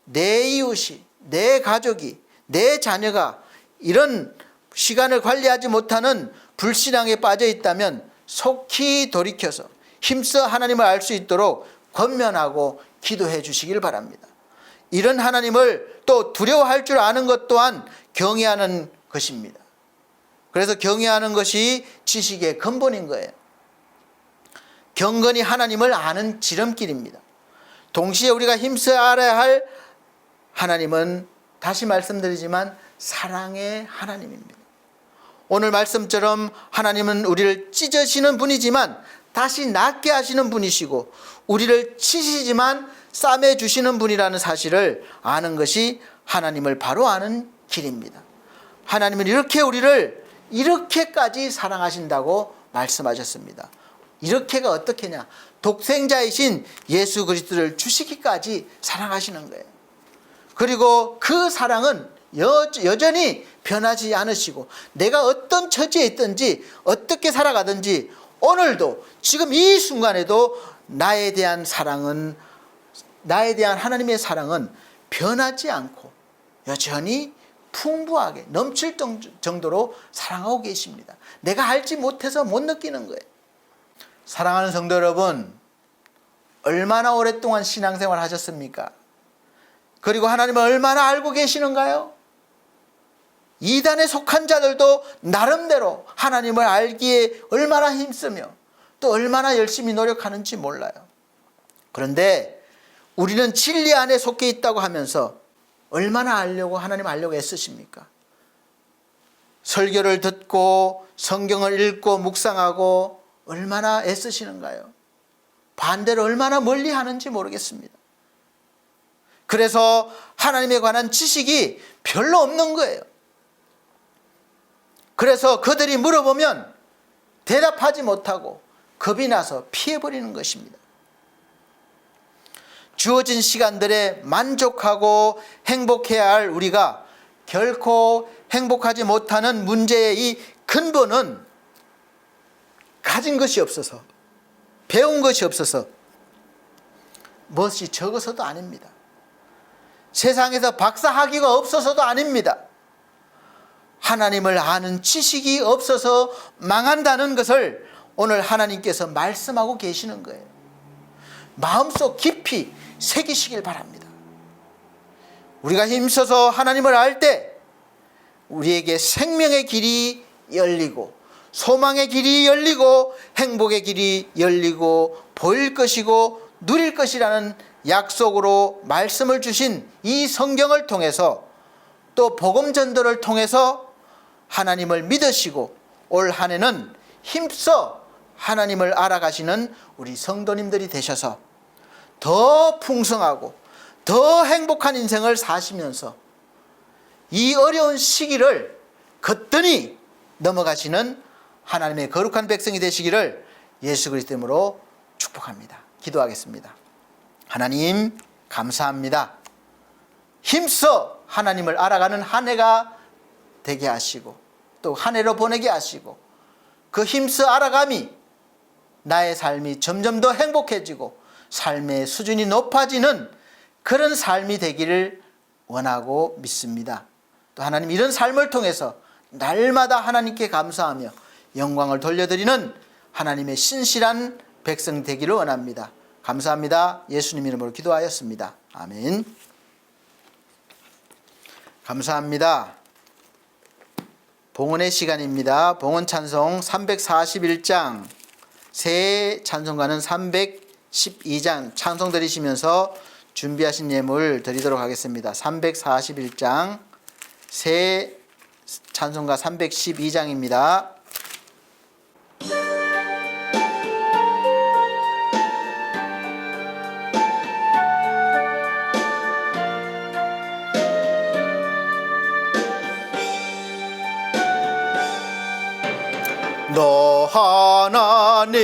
내 이웃이, 내 가족이, 내 자녀가 이런 시간을 관리하지 못하는 불신앙에 빠져 있다면 속히 돌이켜서 힘써 하나님을 알 수 있도록 권면하고 기도해 주시길 바랍니다. 이런 하나님을 또 두려워할 줄 아는 것 또한 경외하는 것입니다. 그래서 경외하는 것이 지식의 근본인 거예요. 경건이 하나님을 아는 지름길입니다. 동시에 우리가 힘써 알아야 할 하나님은, 다시 말씀드리지만, 사랑의 하나님입니다. 오늘 말씀처럼 하나님은 우리를 찢으시는 분이지만 다시 낫게 하시는 분이시고, 우리를 치시지만 싸매 주시는 분이라는 사실을 아는 것이 하나님을 바로 아는 길입니다. 하나님은 이렇게 우리를 이렇게까지 사랑하신다고 말씀하셨습니다. 이렇게가 어떻게냐? 독생자이신 예수 그리스도를 주시기까지 사랑하시는 거예요. 그리고 그 사랑은 여전히 변하지 않으시고, 내가 어떤 처지에 있든지 어떻게 살아가든지 오늘도 지금 이 순간에도 나에 대한 사랑은, 나에 대한 하나님의 사랑은 변하지 않고 여전히 풍부하게 넘칠 정도로 사랑하고 계십니다. 내가 알지 못해서 못 느끼는 거예요. 사랑하는 성도 여러분, 얼마나 오랫동안 신앙생활 하셨습니까? 그리고 하나님을 얼마나 알고 계시는가요? 이단에 속한 자들도 나름대로 하나님을 알기에 얼마나 힘쓰며 또 얼마나 열심히 노력하는지 몰라요. 그런데 우리는 진리 안에 속해 있다고 하면서 얼마나 알려고, 하나님 알려고 애쓰십니까? 설교를 듣고 성경을 읽고 묵상하고 얼마나 애쓰시는가요? 반대로 얼마나 멀리 하는지 모르겠습니다. 그래서 하나님에 관한 지식이 별로 없는 거예요. 그래서 그들이 물어보면 대답하지 못하고 겁이 나서 피해버리는 것입니다. 주어진 시간들에 만족하고 행복해야 할 우리가 결코 행복하지 못하는 문제의 이 근본은 가진 것이 없어서, 배운 것이 없어서, 무엇이 적어서도 아닙니다. 세상에서 박사 학위가 없어서도 아닙니다. 하나님을 아는 지식이 없어서 망한다는 것을 오늘 하나님께서 말씀하고 계시는 거예요. 마음속 깊이 새기시길 바랍니다. 우리가 힘써서 하나님을 알 때 우리에게 생명의 길이 열리고, 소망의 길이 열리고, 행복의 길이 열리고, 보일 것이고 누릴 것이라는 약속으로 말씀을 주신 이 성경을 통해서, 또 복음 전도를 통해서 하나님을 믿으시고 올 한 해는 힘써 하나님을 알아가시는 우리 성도님들이 되셔서 더 풍성하고 더 행복한 인생을 사시면서 이 어려운 시기를 거뜬히 넘어가시는 하나님의 거룩한 백성이 되시기를 예수 그리스도 이름으로 축복합니다. 기도하겠습니다. 하나님, 감사합니다. 힘써 하나님을 알아가는 한 해가 되게 하시고 또 한 해로 보내게 하시고 그 힘써 알아감이 나의 삶이 점점 더 행복해지고 삶의 수준이 높아지는 그런 삶이 되기를 원하고 믿습니다. 또 하나님 이런 삶을 통해서 날마다 하나님께 감사하며 영광을 돌려드리는 하나님의 신실한 백성 되기를 원합니다. 감사합니다. 예수님 이름으로 기도하였습니다. 아멘. 감사합니다. 봉헌의 시간입니다. 봉헌 찬송 341장, 새 찬송가는 312장 찬송 드리시면서 준비하신 예물 드리도록 하겠습니다. 341장, 새 찬송가 312장입니다. 너 하나님께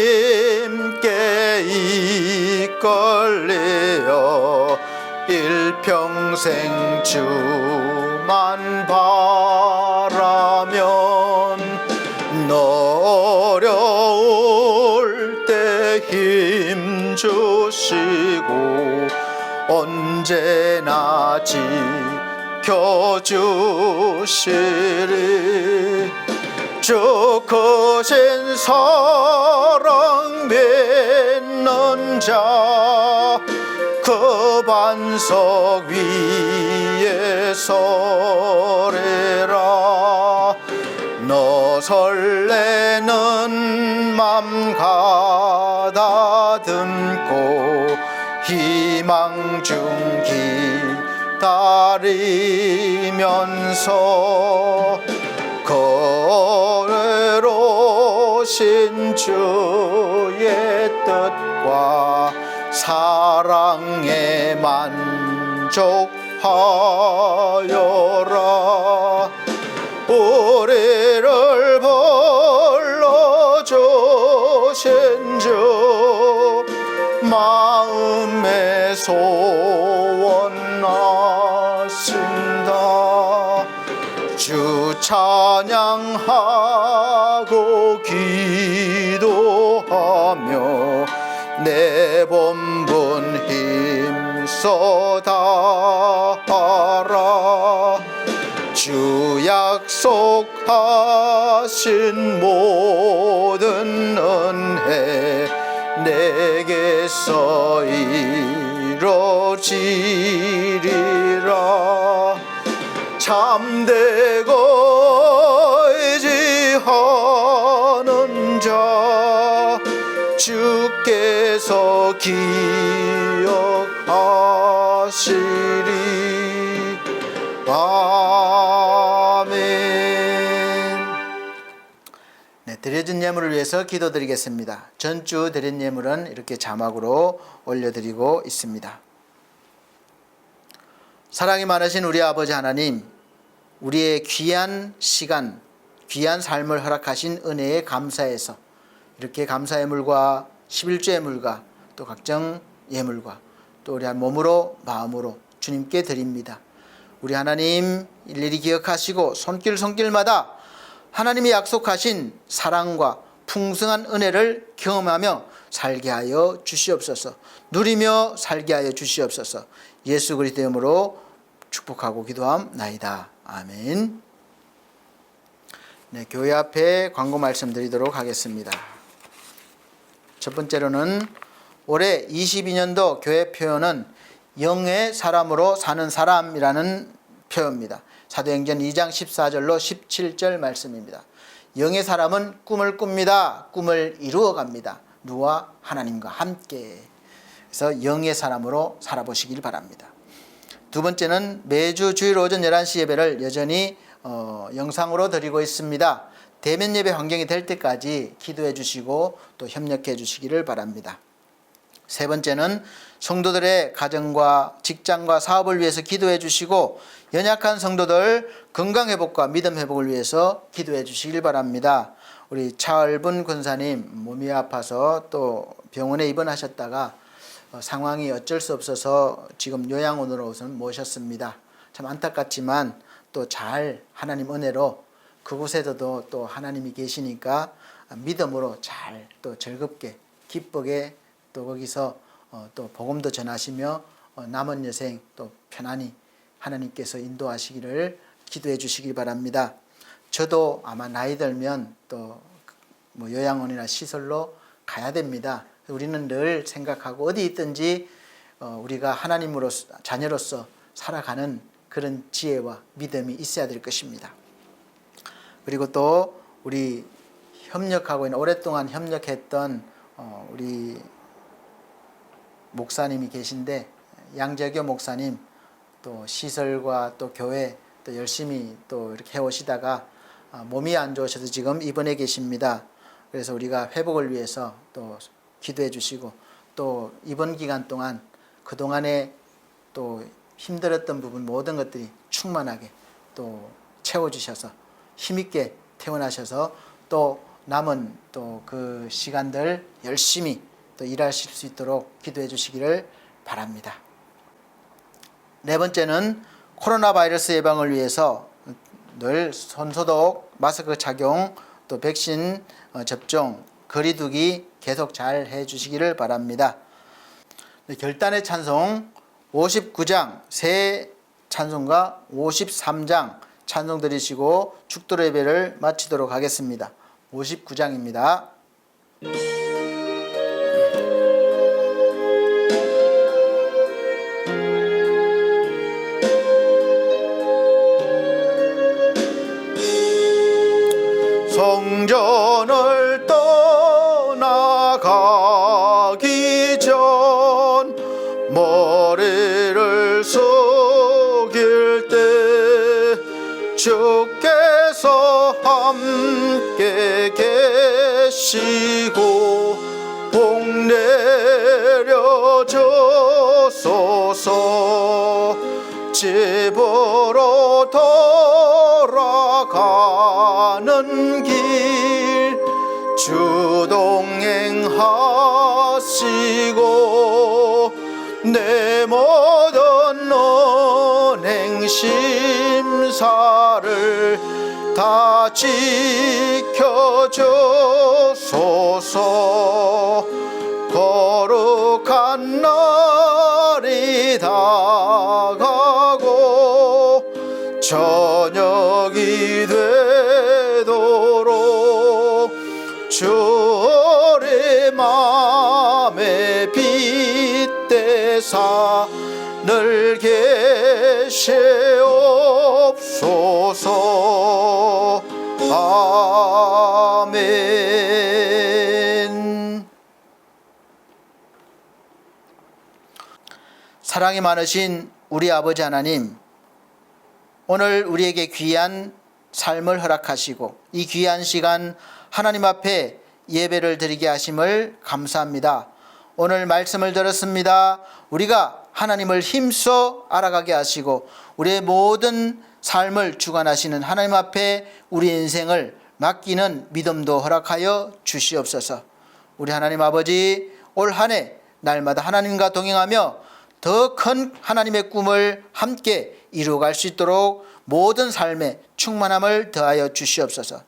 이끌려 일평생 주만 바라면 너 어려울 때 힘 주시고 언제나 지켜주시리. 주 크신 사랑 맺는 자 그 반석 위에 서리라. 너 설레는 맘 가다듬고 희망 중 기다리면서 거래로신 주의 뜻과 사랑에 만족하여라. 우리를 불러주신 주 마음에 소원하신다. 주 찬양하고 기도하며 내 본분 힘써 다하라. 주 약속하신 모든 은혜 내게서 이루어지리라. 참되고 의지하는 자 주께서 기억하시리. 아멘. 네, 드려진 예물을 위해서 기도드리겠습니다. 전주 드린 예물은 이렇게 자막으로 올려드리고 있습니다. 사랑이 많으신 우리 아버지 하나님, 우리의 귀한 시간, 귀한 삶을 허락하신 은혜에 감사해서 이렇게 감사 예물과 11조 예물과 또 각종 예물과 또 우리 몸으로 마음으로 주님께 드립니다. 우리 하나님 일일이 기억하시고 손길마다 하나님이 약속하신 사랑과 풍성한 은혜를 경험하며 살게 하여 주시옵소서. 누리며 살게 하여 주시옵소서. 예수 그리스도의 이름으로 축복하고 기도함나이다. 아멘. 네, 교회 앞에 광고 말씀드리도록 하겠습니다. 첫 번째로는 올해 22년도 교회 표현은 영의 사람으로 사는 사람이라는 표현입니다. 사도행전 2장 14절로 17절 말씀입니다. 영의 사람은 꿈을 꿉니다. 꿈을 이루어갑니다. 누가? 하나님과 함께. 그래서 영의 사람으로 살아보시길 바랍니다. 두 번째는 매주 주일 오전 11시 예배를 여전히 영상으로 드리고 있습니다. 대면 예배 환경이 될 때까지 기도해 주시고 또 협력해 주시기를 바랍니다. 세 번째는 성도들의 가정과 직장과 사업을 위해서 기도해 주시고 연약한 성도들 건강 회복과 믿음 회복을 위해서 기도해 주시길 바랍니다. 우리 차을분 권사님 몸이 아파서 또 병원에 입원하셨다가 상황이 어쩔 수 없어서 지금 요양원으로 우선 모셨습니다. 참 안타깝지만 또 잘 하나님 은혜로 그곳에도 또 하나님이 계시니까 믿음으로 잘 또 즐겁게 기쁘게 또 거기서 또 복음도 전하시며 남은 여생 또 편안히 하나님께서 인도하시기를 기도해 주시기 바랍니다. 저도 아마 나이 들면 또 뭐 요양원이나 시설로 가야 됩니다. 우리는 늘 생각하고 어디 있든지 우리가 하나님으로서 자녀로서 살아가는 그런 지혜와 믿음이 있어야 될 것입니다. 그리고 또 우리 협력하고 있는 오랫동안 협력했던 우리 목사님이 계신데 양재교 목사님 또 시설과 또 교회 또 열심히 또 이렇게 해오시다가 몸이 안 좋으셔서 지금 입원해 계십니다. 그래서 우리가 회복을 위해서 또 기도해 주시고 또 이번 기간 동안 그동안에 또 힘들었던 부분 모든 것들이 충만하게 또 채워주셔서 힘있게 퇴원하셔서 또 남은 또 그 시간들 열심히 또 일하실 수 있도록 기도해 주시기를 바랍니다. 네 번째는 코로나 바이러스 예방을 위해서 늘 손소독, 마스크 착용, 또 백신 접종, 거리두기 계속 잘 해주시기를 바랍니다. 결단의 찬송 59장 새 찬송가 53장 찬송 드리시고 축도 예배를 마치도록 하겠습니다. 59장입니다. 성전을 떠나가기 전 머리를 숙일 때 주께서 함께 계시고 복 내려 주소서. 집으로 돌아가는 길 주동행하시고 내 모든 언행 심사를 다 지켜주소서. 거룩한 날이 다가고 저녁이 되도록 주의 맘에 빗대사 늘 계시옵소서. 아멘. 사랑이 많으신 우리 아버지 하나님, 오늘 우리에게 귀한 삶을 허락하시고 이 귀한 시간 하나님 앞에 예배를 드리게 하심을 감사합니다. 오늘 말씀을 들었습니다. 우리가 하나님을 힘써 알아가게 하시고 우리의 모든 삶을 주관하시는 하나님 앞에 우리 인생을 맡기는 믿음도 허락하여 주시옵소서. 우리 하나님 아버지, 올 한 해 날마다 하나님과 동행하며 더 큰 하나님의 꿈을 함께 이루어갈 수 있도록 모든 삶에 충만함을 더하여 주시옵소서.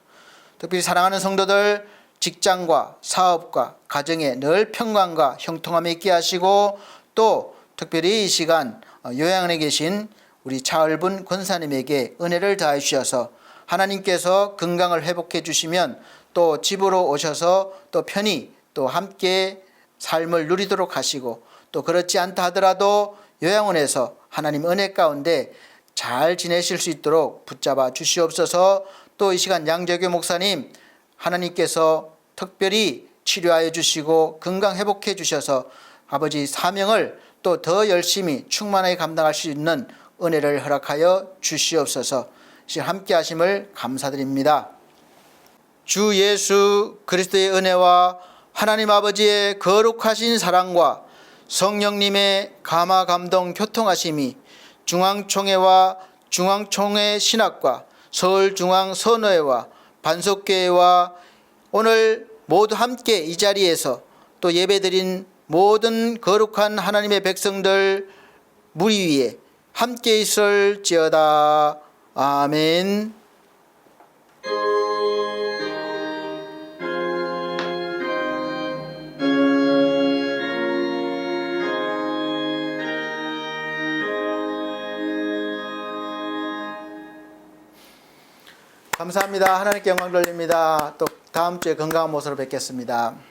특별히 사랑하는 성도들 직장과 사업과 가정에 늘 평강과 형통함이 있게 하시고 또 특별히 이 시간 요양원에 계신 우리 차을분 권사님에게 은혜를 더하여 주셔서 하나님께서 건강을 회복해 주시면 또 집으로 오셔서 또 편히 또 함께 삶을 누리도록 하시고 또 그렇지 않다 하더라도 요양원에서 하나님 은혜 가운데 잘 지내실 수 있도록 붙잡아 주시옵소서. 또 이 시간 양재교 목사님 하나님께서 특별히 치료하여 주시고 건강 회복해 주셔서 아버지 사명을 또 더 열심히 충만하게 감당할 수 있는 은혜를 허락하여 주시옵소서. 함께 하심을 감사드립니다. 주 예수 그리스도의 은혜와 하나님 아버지의 거룩하신 사랑과 성령님의 감화 감동 교통하심이 중앙총회와 중앙총회 신학과 서울중앙선교회와 반석교회와 오늘 모두 함께 이 자리에서 또 예배드린 모든 거룩한 하나님의 백성들 무리 위에 함께 있을지어다. 아멘. 감사합니다. 하나님께 영광 돌립니다. 또 다음 주에 건강한 모습으로 뵙겠습니다.